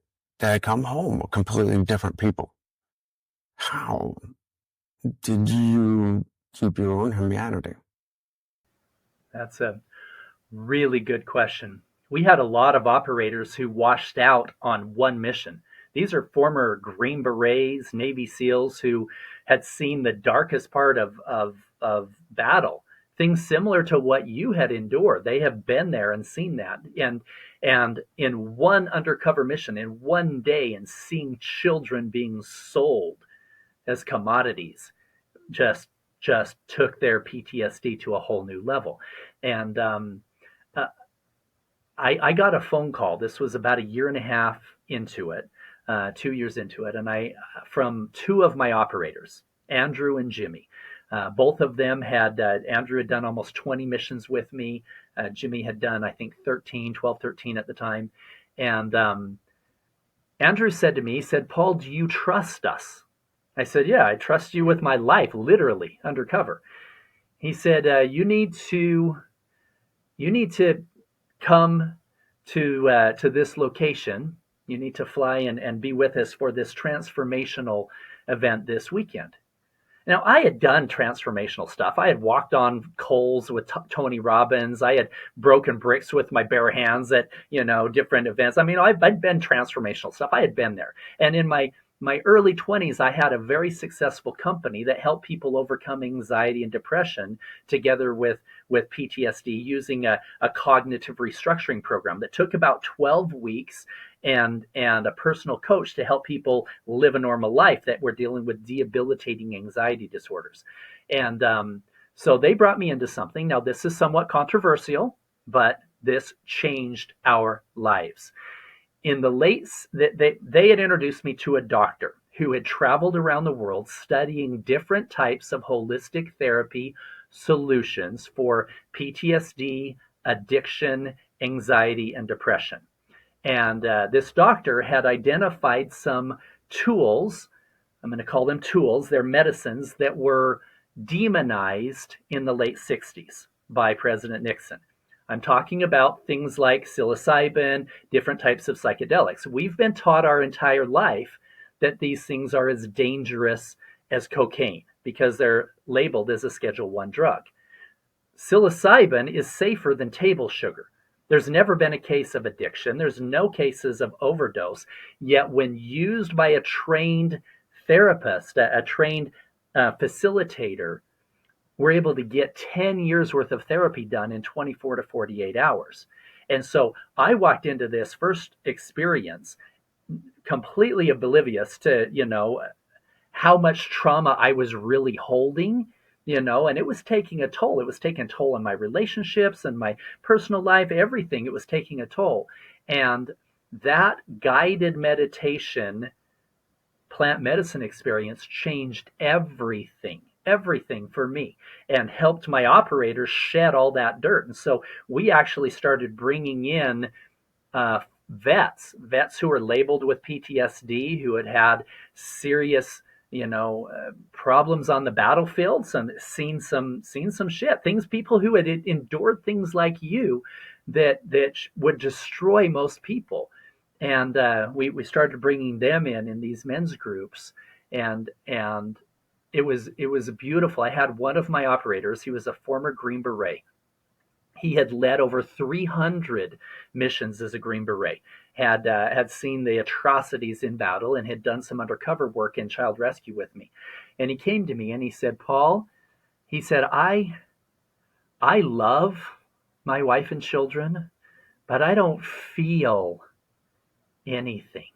come home completely different people. How did you keep your own humanity? That's a really good question. We had a lot of operators who washed out on one mission. These are former Green Berets, Navy SEALs who had seen the darkest part of battle, things similar to what you had endured. They have been there and seen that. And in one undercover mission, in one day, and seeing children being sold as commodities, just just took their PTSD to a whole new level. And uh, I got a phone call. This was about a year and a half into it, 2 years into it, and I from two of my operators, Andrew and Jimmy. Both of them Andrew had done almost 20 missions with me. Jimmy had done, I think, 12, 13 at the time. And Andrew said to me, he said, "Paul, do you trust us?" I said, "Yeah, I trust you with my life, literally, undercover." He said, you need to come to this location. You need to fly and be with us for this transformational event this weekend." Now, I had done transformational stuff. I had walked on coals with Tony Robbins. I had broken bricks with my bare hands at, different events. I mean, I'd been transformational stuff. I had been there. And in my early 20s, I had a very successful company that helped people overcome anxiety and depression together with PTSD using a cognitive restructuring program that took about 12 weeks and a personal coach to help people live a normal life that were dealing with debilitating anxiety disorders. And so they brought me into something. Now, this is somewhat controversial, but this changed our lives. In the they had introduced me to a doctor who had traveled around the world studying different types of holistic therapy solutions for PTSD, addiction, anxiety, and depression. And this doctor had identified some tools. I'm going to call them tools. They're medicines that were demonized in the late 60s by President Nixon. I'm talking about things like psilocybin, different types of psychedelics. We've been taught our entire life that these things are as dangerous as cocaine because they're labeled as a Schedule 1 drug. Psilocybin is safer than table sugar. There's never been a case of addiction. There's no cases of overdose. Yet when used by a trained therapist, a trained facilitator, we're able to get 10 years worth of therapy done in 24 to 48 hours. And so I walked into this first experience completely oblivious to, how much trauma I was really holding, and it was taking a toll. It was taking a toll on my relationships and my personal life, everything. It was taking a toll. And that guided meditation, plant medicine experience changed everything for me, and helped my operators shed all that dirt. And so we actually started bringing in vets who were labeled with PTSD, who had serious problems on the battlefield, seen some shit, things, people who had endured things like you that would destroy most people. And we started bringing them in these men's groups, and it was beautiful. I had one of my operators. He was a former Green Beret. He had led over 300 missions as a Green Beret, had seen the atrocities in battle, and had done some undercover work in child rescue with me. And he came to me and he said, "Paul," he said, I love my wife and children, but I don't feel anything.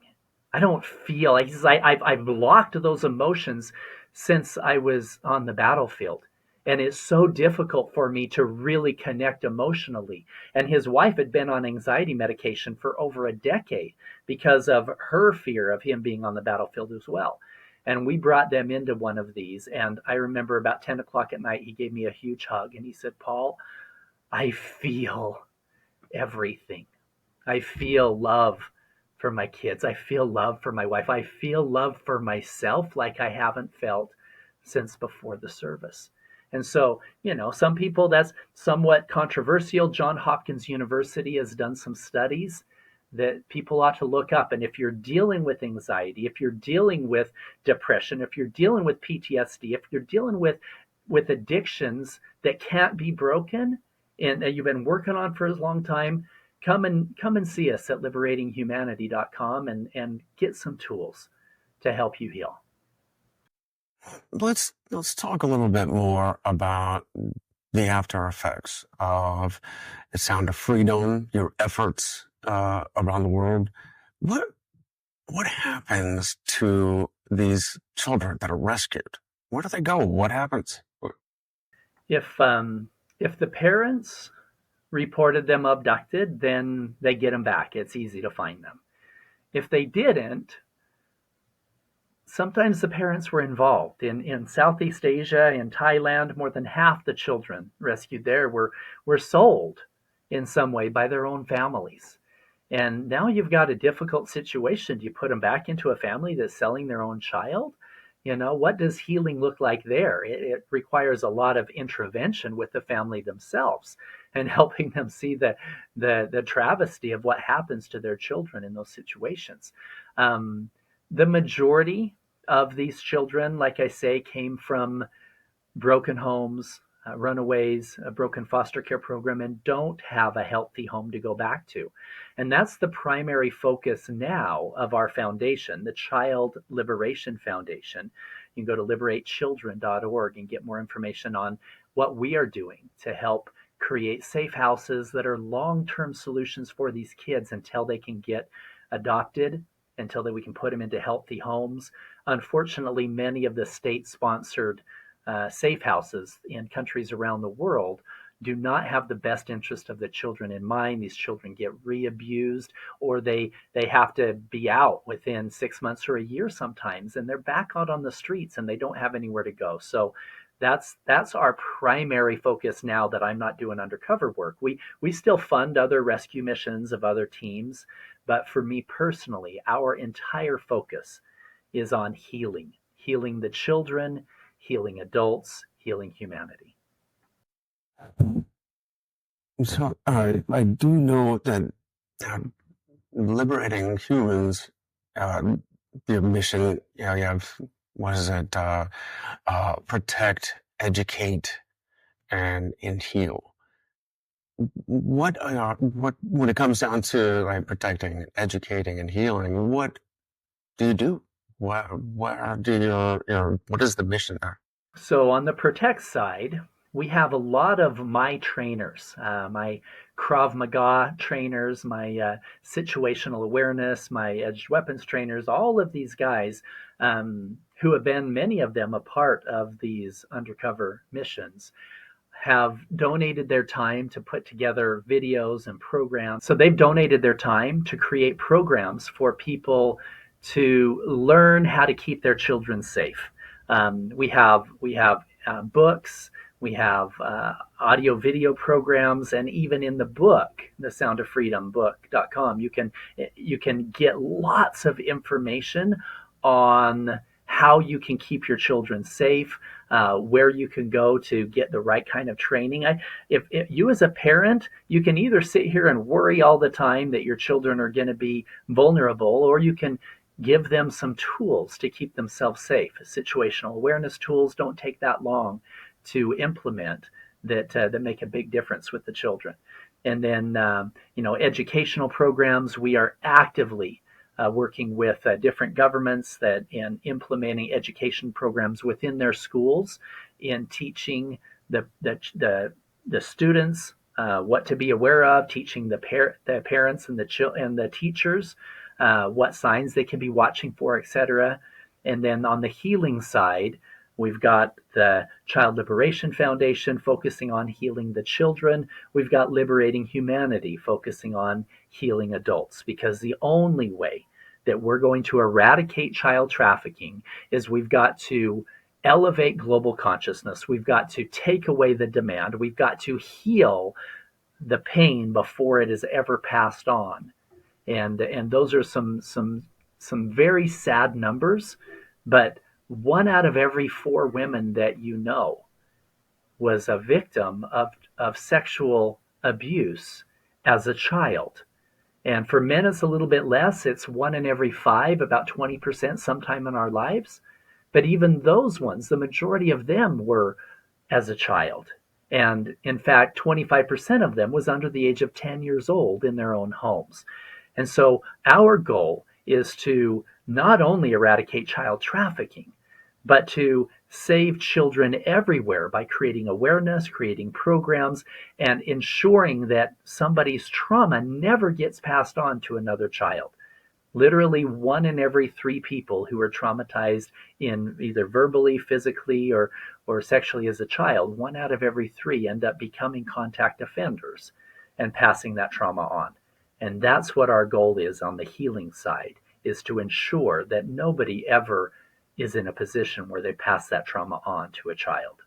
I don't feel like I've blocked those emotions since I was on the battlefield. And it's so difficult for me to really connect emotionally. And his wife had been on anxiety medication for over a decade because of her fear of him being on the battlefield as well. And we brought them into one of these. And I remember about 10 o'clock at night, he gave me a huge hug and he said, Paul, I feel everything. I feel love for my kids. I feel love for my wife. I feel love for myself like I haven't felt since before the service. And so, some people, that's somewhat controversial. Johns Hopkins University has done some studies that people ought to look up. And if you're dealing with anxiety, if you're dealing with depression, if you're dealing with PTSD, if you're dealing with addictions that can't be broken and that you've been working on for a long time, come and see us at liberatinghumanity.com and get some tools to help you heal. Let's talk a little bit more about the after effects of the Sound of Freedom, your efforts around the world. What happens to these children that are rescued? Where do they go? What happens? If the parents reported them abducted, then they get them back. It's easy to find them. If they didn't, sometimes the parents were involved. In Southeast Asia, in Thailand, more than half the children rescued there were sold in some way by their own families. And now you've got a difficult situation. Do you put them back into a family that's selling their own child? What does healing look like there? It requires a lot of intervention with the family themselves and helping them see the travesty of what happens to their children in those situations. The majority of these children, like I say, came from broken homes, runaways, a broken foster care program, and don't have a healthy home to go back to. And that's the primary focus now of our foundation, the Child Liberation Foundation. You can go to liberatechildren.org and get more information on what we are doing to help create safe houses that are long-term solutions for these kids until they can get adopted, until we can put them into healthy homes. Unfortunately, many of the state-sponsored safe houses in countries around the world do not have the best interest of the children in mind. These children get re-abused, or they have to be out within 6 months or a year sometimes, and they're back out on the streets and they don't have anywhere to go. So that's our primary focus now that I'm not doing undercover work. We still fund other rescue missions of other teams, but for me personally, our entire focus is on healing the children, healing adults, healing humanity. So I do know that liberating humans, your mission, you have, what is it, protect, educate, and heal. What when it comes down to like protecting, educating, and healing, what do you do? Where do you, what is the mission there? So on the protect side, we have a lot of my trainers, my Krav Maga trainers, my situational awareness, my edged weapons trainers, all of these guys who have been, many of them, a part of these undercover missions, have donated their time to put together videos and programs. So they've donated their time to create programs for people to learn how to keep their children safe. We have books, we have audio video programs, and even in the book, the Sound of Freedom book.com, you can get lots of information on how you can keep your children safe, where you can go to get the right kind of training. If you as a parent, you can either sit here and worry all the time that your children are going to be vulnerable, or you can give them some tools to keep themselves safe. Situational awareness tools don't take that long to implement that make a big difference with the children. And then, educational programs, we are actively working with different governments in implementing education programs within their schools, in teaching the students what to be aware of, teaching the parents and the teachers what signs they can be watching for, etc. And then on the healing side, we've got the Child Liberation Foundation focusing on healing the children. We've got Liberating Humanity focusing on healing adults, because the only way that we're going to eradicate child trafficking is we've got to elevate global consciousness. We've got to take away the demand. We've got to heal the pain before it is ever passed on. And those are some very sad numbers, but 1 out of every 4 women that you know was a victim of sexual abuse as a child. And for men, it's a little bit less. It's 1 in every 5, about 20% sometime in our lives. But even those ones, the majority of them were as a child. And in fact, 25% of them was under the age of 10 years old in their own homes. And so our goal is to not only eradicate child trafficking, but to save children everywhere by creating awareness, creating programs, and ensuring that somebody's trauma never gets passed on to another child. Literally 1 in every 3 people who are traumatized in either verbally, physically, or sexually as a child, 1 out of every 3 end up becoming contact offenders and passing that trauma on. And that's what our goal is on the healing side, is to ensure that nobody ever is in a position where they pass that trauma on to a child.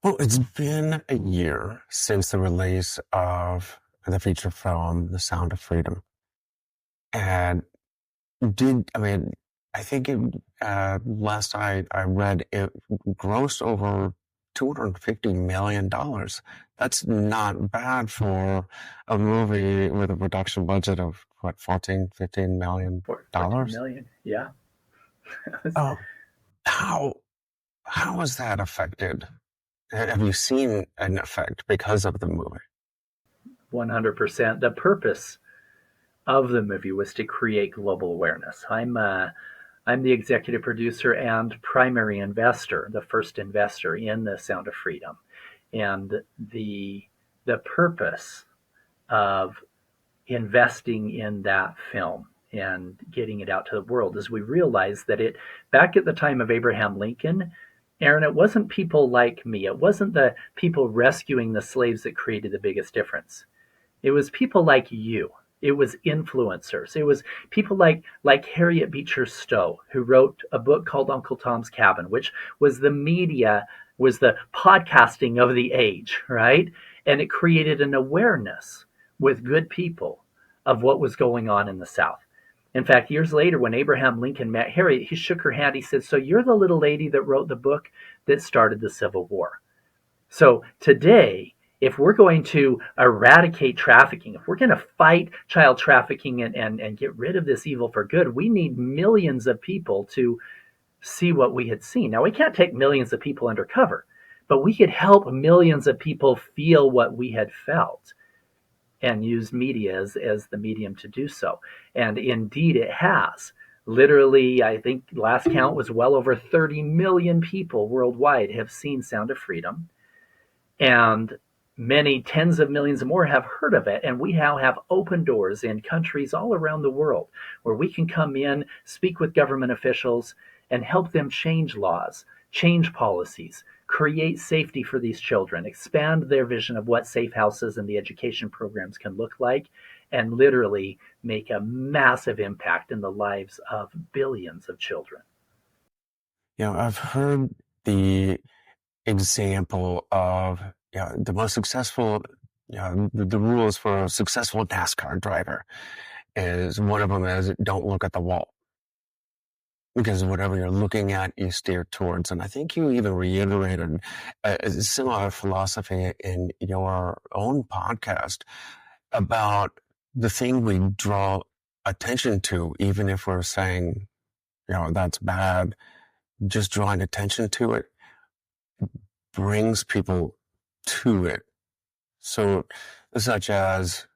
Well, it's been a year since the release of the feature film, The Sound of Freedom. And I think last I read, it grossed over $250 million. That's not bad for a movie with a production budget of, what, $14-15 million? 14 million, yeah. Oh, how has that affected? Have you seen an effect because of the movie? 100%. The purpose of the movie was to create global awareness. I'm the executive producer and primary investor, the first investor in The Sound of Freedom. And the purpose of investing in that film and getting it out to the world is we realized that back at the time of Abraham Lincoln, Aaron, it wasn't people like me. It wasn't the people rescuing the slaves that created the biggest difference. It was people like you. It was influencers. It was people like Harriet Beecher Stowe, who wrote a book called Uncle Tom's Cabin, which was the media, was the podcasting of the age, right? And it created an awareness with good people of what was going on in the South. In fact, years later, when Abraham Lincoln met Harriet, he shook her hand. He said, "So you're the little lady that wrote the book that started the Civil War." So today, if we're going to eradicate trafficking, if we're going to fight child trafficking and get rid of this evil for good, we need millions of people to see what we had seen. Now, we can't take millions of people undercover, but we could help millions of people feel what we had felt and use media as the medium to do so. And indeed, it has. Literally, I think last count was well over 30 million people worldwide have seen Sound of Freedom. And many tens of millions more have heard of it. And we now have open doors in countries all around the world where we can come in, speak with government officials, and help them change laws, change policies, create safety for these children, expand their vision of what safe houses and the education programs can look like, and literally make a massive impact in the lives of billions of children. I've heard the example of the most successful, the rules for a successful NASCAR driver is, one of them is, don't look at the wall. Because whatever you're looking at, you steer towards. And I think you even reiterated a similar philosophy in your own podcast about the thing we draw attention to, even if we're saying, that's bad, just drawing attention to it brings people to it. So, such as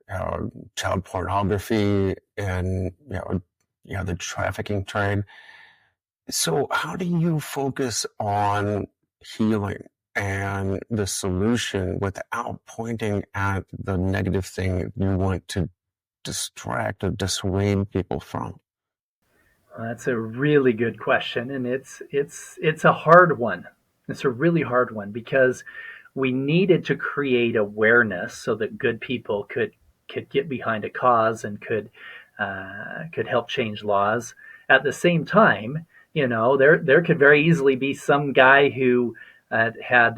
child pornography and the trafficking trade. So, how do you focus on healing and the solution without pointing at the negative thing you want to distract or dissuade people from? Well, that's a really good question, and it's a hard one. It's a really hard one because we needed to create awareness so that good people could get behind a cause and could help change laws. At the same time, there could very easily be some guy who had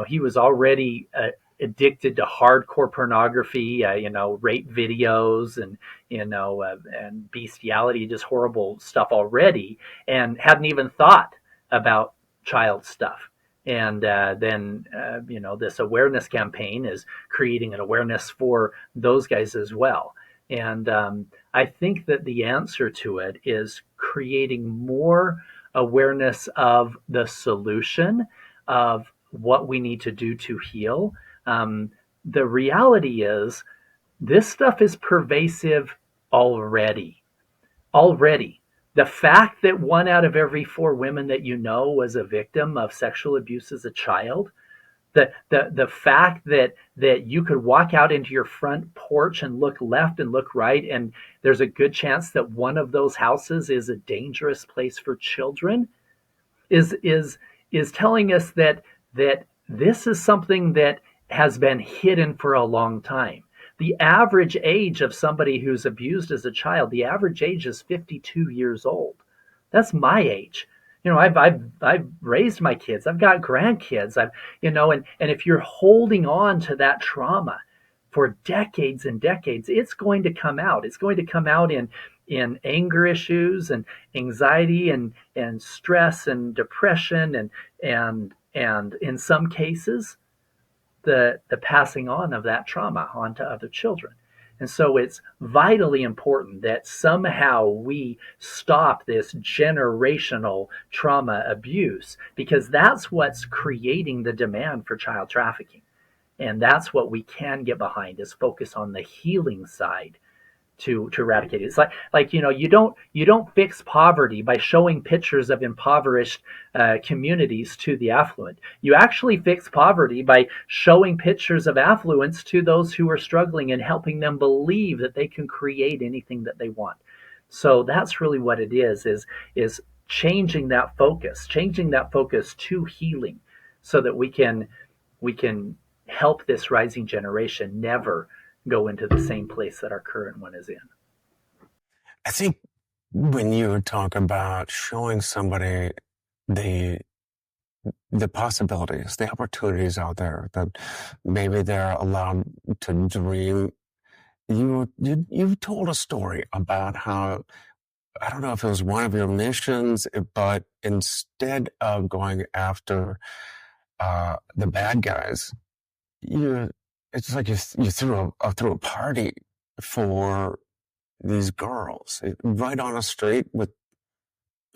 he was already addicted to hardcore pornography, rape videos and bestiality, just horrible stuff already, and hadn't even thought about child stuff. And then, this awareness campaign is creating an awareness for those guys as well. And I think that the answer to it is creating more awareness of the solution, of what we need to do to heal. The reality is, this stuff is pervasive already. Already. The fact that 1 out of every 4 women that you know was a victim of sexual abuse as a child, the fact that you could walk out into your front porch and look left and look right, and there's a good chance that one of those houses is a dangerous place for children, is telling us that this is something that has been hidden for a long time. The average age of somebody who's abused as a child, the average age is 52 years old. That's my age. I've raised my kids. I've got grandkids. And if you're holding on to that trauma for decades and decades, it's going to come out. It's going to come out in anger issues and anxiety and stress and depression and in some cases the passing on of that trauma onto other children. And so it's vitally important that somehow we stop this generational trauma abuse, because that's what's creating the demand for child trafficking. And that's what we can get behind, is focus on the healing side to eradicate it. It's like you don't fix poverty by showing pictures of impoverished communities to the affluent. You actually fix poverty by showing pictures of affluence to those who are struggling and helping them believe that they can create anything that they want. So that's really what it is changing that focus to healing, so that we can help this rising generation never go into the same place that our current one is in. I think when you talk about showing somebody the possibilities, the opportunities out there, that maybe they're allowed to dream, you told a story about how, I don't know if it was one of your missions, but instead of going after the bad guys, it's like you threw a party for these girls right on a street with,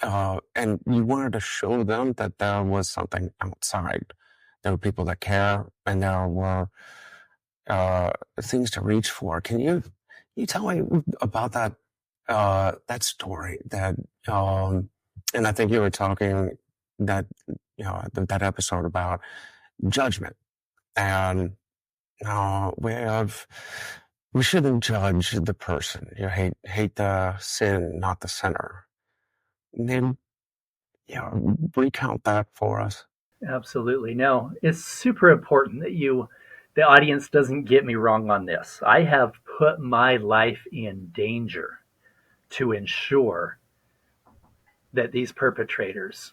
and you wanted to show them that there was something outside. There were people that care, and there were things to reach for. Can you tell me about that story? And I think you were talking that that episode about judgment, and we shouldn't judge the person. You hate the sin, not the sinner. Then, recount that for us. Absolutely. No, it's super important that the audience doesn't get me wrong on this. I have put my life in danger to ensure that these perpetrators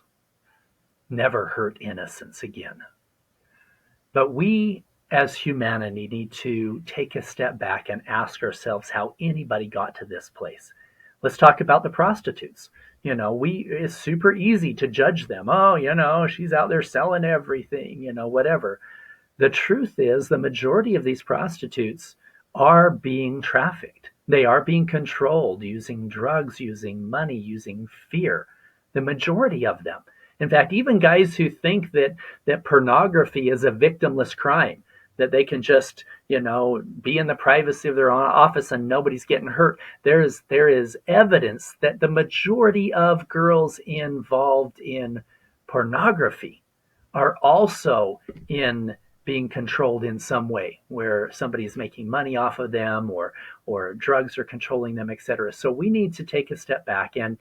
never hurt innocents again. But we as humanity need to take a step back and ask ourselves how anybody got to this place. Let's talk about the prostitutes. It's super easy to judge them. Oh, she's out there selling everything, whatever. The truth is, the majority of these prostitutes are being trafficked. They are being controlled using drugs, using money, using fear. The majority of them. In fact, even guys who think that pornography is a victimless crime, that they can just, be in the privacy of their own office and nobody's getting hurt. There is evidence that the majority of girls involved in pornography are also in being controlled in some way, where somebody's making money off of them, or drugs are controlling them, etc. So we need to take a step back and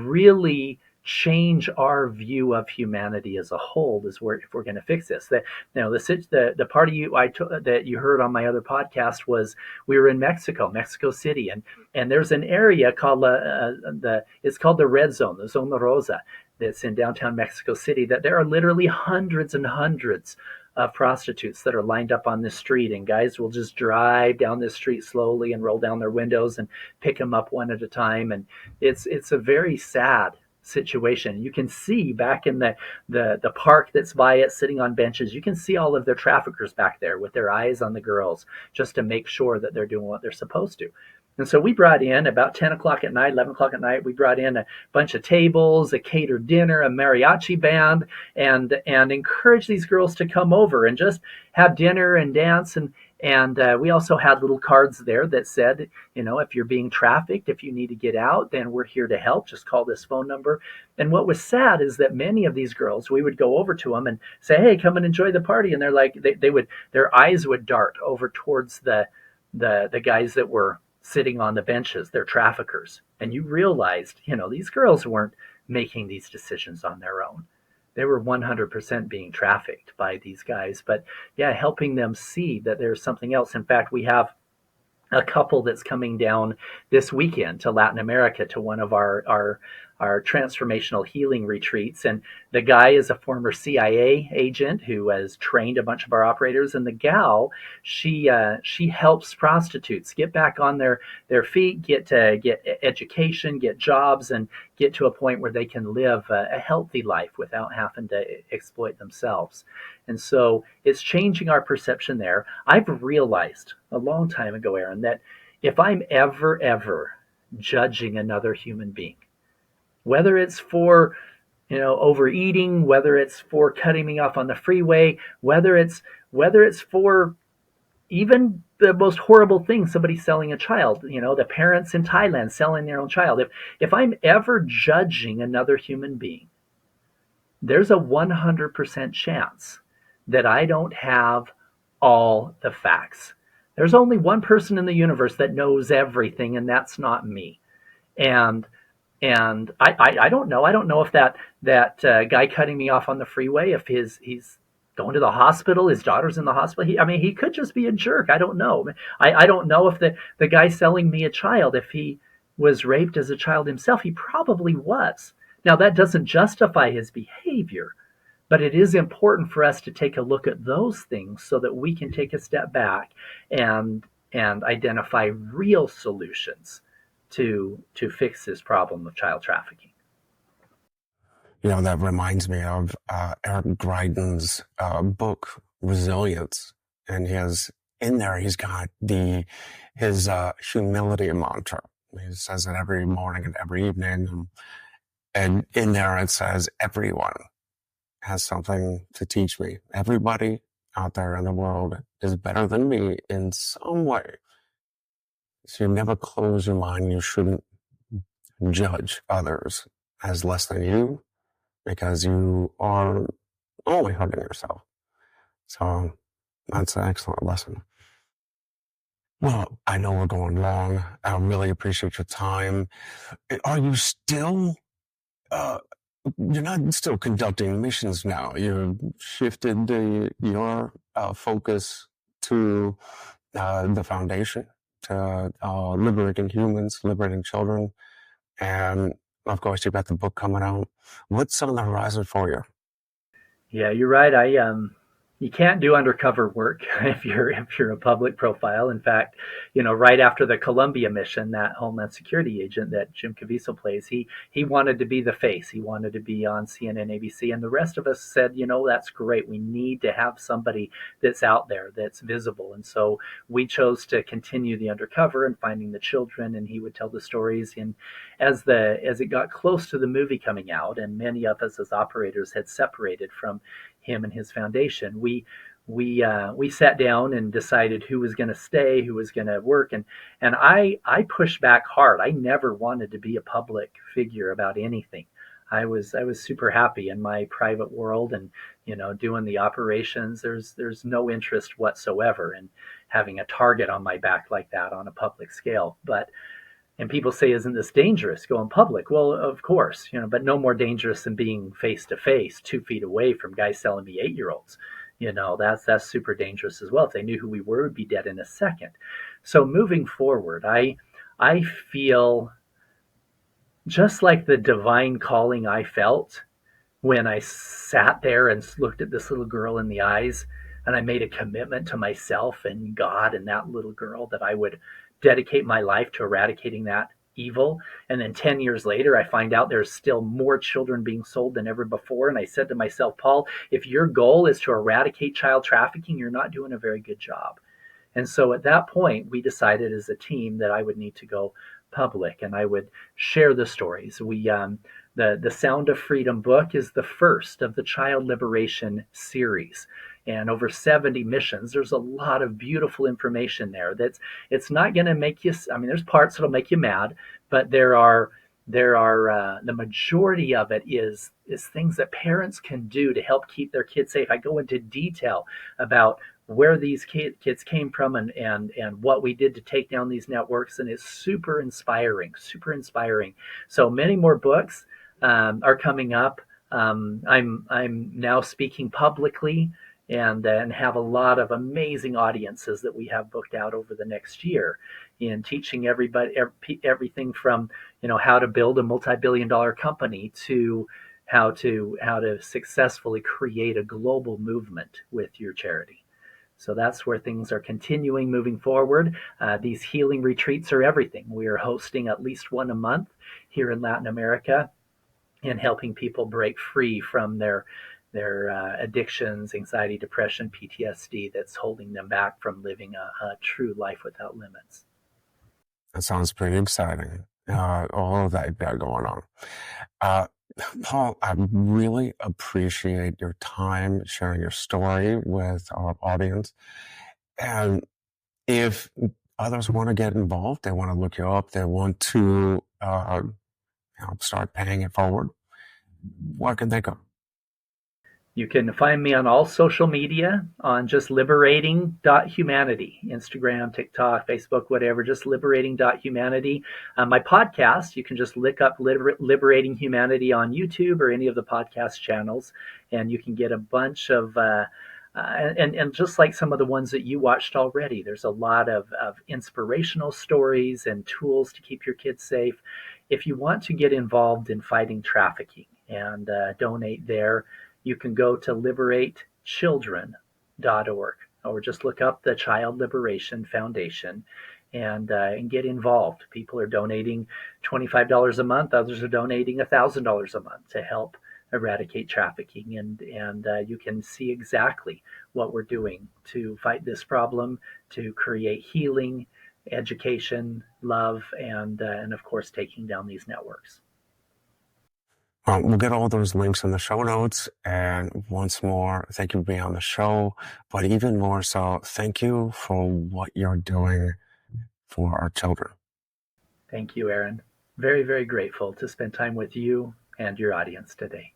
really change our view of humanity as a whole, is where, if we're going to fix this. The party that you heard on my other podcast was, we were in Mexico City, and there's an area called it's called the Red Zone, the Zona Rosa, that's in downtown Mexico City. That there are literally hundreds and hundreds of prostitutes that are lined up on this street, and guys will just drive down this street slowly and roll down their windows and pick them up one at a time. And it's a very sad situation. You can see back in the park that's by it, sitting on benches, you can see all of their traffickers back there with their eyes on the girls, just to make sure that they're doing what they're supposed to. And so we brought in about 10 o'clock at night, 11 o'clock at night, we brought in a bunch of tables, a catered dinner, a mariachi band, and encouraged these girls to come over and just have dinner and dance. And we also had little cards there that said, if you're being trafficked, if you need to get out, then we're here to help. Just call this phone number. And what was sad is that many of these girls, we would go over to them and say, hey, come and enjoy the party. And they're like, their eyes would dart over towards the guys that were sitting on the benches. They're traffickers. And you realized, these girls weren't making these decisions on their own. They were 100% being trafficked by these guys. But yeah, helping them see that there's something else. In fact, we have a couple that's coming down this weekend to Latin America to one of our transformational healing retreats. And the guy is a former CIA agent who has trained a bunch of our operators. And the gal, she helps prostitutes get back on their feet, get education, get jobs, and get to a point where they can live a healthy life without having to exploit themselves. And so it's changing our perception there. I've realized a long time ago, Aaron, that if I'm ever judging another human being, whether it's for overeating, whether it's for cutting me off on the freeway, whether it's for even the most horrible thing, somebody selling a child, the parents in Thailand selling their own child. If I'm ever judging another human being, there's a 100% chance that I don't have all the facts. There's only one person in the universe that knows everything, and that's not me. And I don't know. I don't know if that guy cutting me off on the freeway, if he's going to the hospital, his daughter's in the hospital. He could just be a jerk. I don't know. I don't know if the guy selling me a child, if he was raped as a child himself. He probably was. Now, that doesn't justify his behavior, but it is important for us to take a look at those things so that we can take a step back and identify real solutions to fix this problem of child trafficking. That reminds me of Eric Greitens' book, Resilience. And he's got his humility mantra. He says it every morning and every evening. And in there it says, everyone has something to teach me. Everybody out there in the world is better than me in some way. So you never close your mind. You shouldn't judge others as less than you, because you are only hurting yourself. So that's an excellent lesson. Well, I know we're going long. I really appreciate your time. Are you still, you're not still conducting missions now? You've shifted your focus to the foundation, to liberating humans, liberating children. And of course, you've got the book coming out. What's on the horizon for you? Yeah, you're right. You can't do undercover work if you're a public profile. In fact, right after the Colombia mission, that Homeland Security agent that Jim Caviezel plays, he wanted to be the face. He wanted to be on CNN, ABC, and the rest of us said, that's great. We need to have somebody that's out there, that's visible. And so we chose to continue the undercover and finding the children, and he would tell the stories. And as it got close to the movie coming out, and many of us as operators had separated from him and his foundation, we sat down and decided who was going to stay, who was going to work, and I pushed back hard. I never wanted to be a public figure about anything. I was super happy in my private world, and doing the operations. There's no interest whatsoever in having a target on my back like that on a public scale. But and people say, isn't this dangerous going public? Well, of course, but no more dangerous than being face to face, 2 feet away from guys selling me 8-year-olds. That's super dangerous as well. If they knew who we were, we'd be dead in a second. So moving forward, I feel just like the divine calling I felt when I sat there and looked at this little girl in the eyes, and I made a commitment to myself and God and that little girl that I would dedicate my life to eradicating that evil. And then 10 years later, I find out there's still more children being sold than ever before. And I said to myself, Paul, if your goal is to eradicate child trafficking, you're not doing a very good job. And so at that point, we decided as a team that I would need to go public and I would share the stories. The Sound of Freedom book is the first of the child liberation series, and over 70 missions. There's a lot of beautiful information there. It's not going to make you. I mean, there's parts that'll make you mad, but there are the majority of it is things that parents can do to help keep their kids safe. I go into detail about where these kids came from and what we did to take down these networks, and it's super inspiring, super inspiring. So many more books are coming up. I'm now speaking publicly and have a lot of amazing audiences that we have booked out over the next year in teaching everybody everything from how to build a multi-billion-dollar company to how to successfully create a global movement with your charity. So that's where things are continuing moving forward. These healing retreats are everything. We are hosting at least one a month here in Latin America and helping people break free from their addictions, anxiety, depression, PTSD that's holding them back from living a true life without limits. That sounds pretty exciting. All of that you've got going on. Paul, I really appreciate your time sharing your story with our audience. And if others want to get involved, they want to look you up, they want to start paying it forward, where can they go? You can find me on all social media on just liberating.humanity, Instagram, TikTok, Facebook, whatever, just liberating.humanity. My podcast, you can just look up Liberating Humanity on YouTube or any of the podcast channels, and you can get a bunch of, and just like some of the ones that you watched already, there's a lot of inspirational stories and tools to keep your kids safe. If you want to get involved in fighting trafficking and donate there, you can go to liberatechildren.org or just look up the Child Liberation Foundation and get involved. People are donating $25 a month. Others are donating $1,000 a month to help eradicate trafficking. And you can see exactly what we're doing to fight this problem, to create healing, education, love, and of course, taking down these networks. We'll get all those links in the show notes. And once more, thank you for being on the show. But even more so, thank you for what you're doing for our children. Thank you, Aaron. Very, very grateful to spend time with you and your audience today.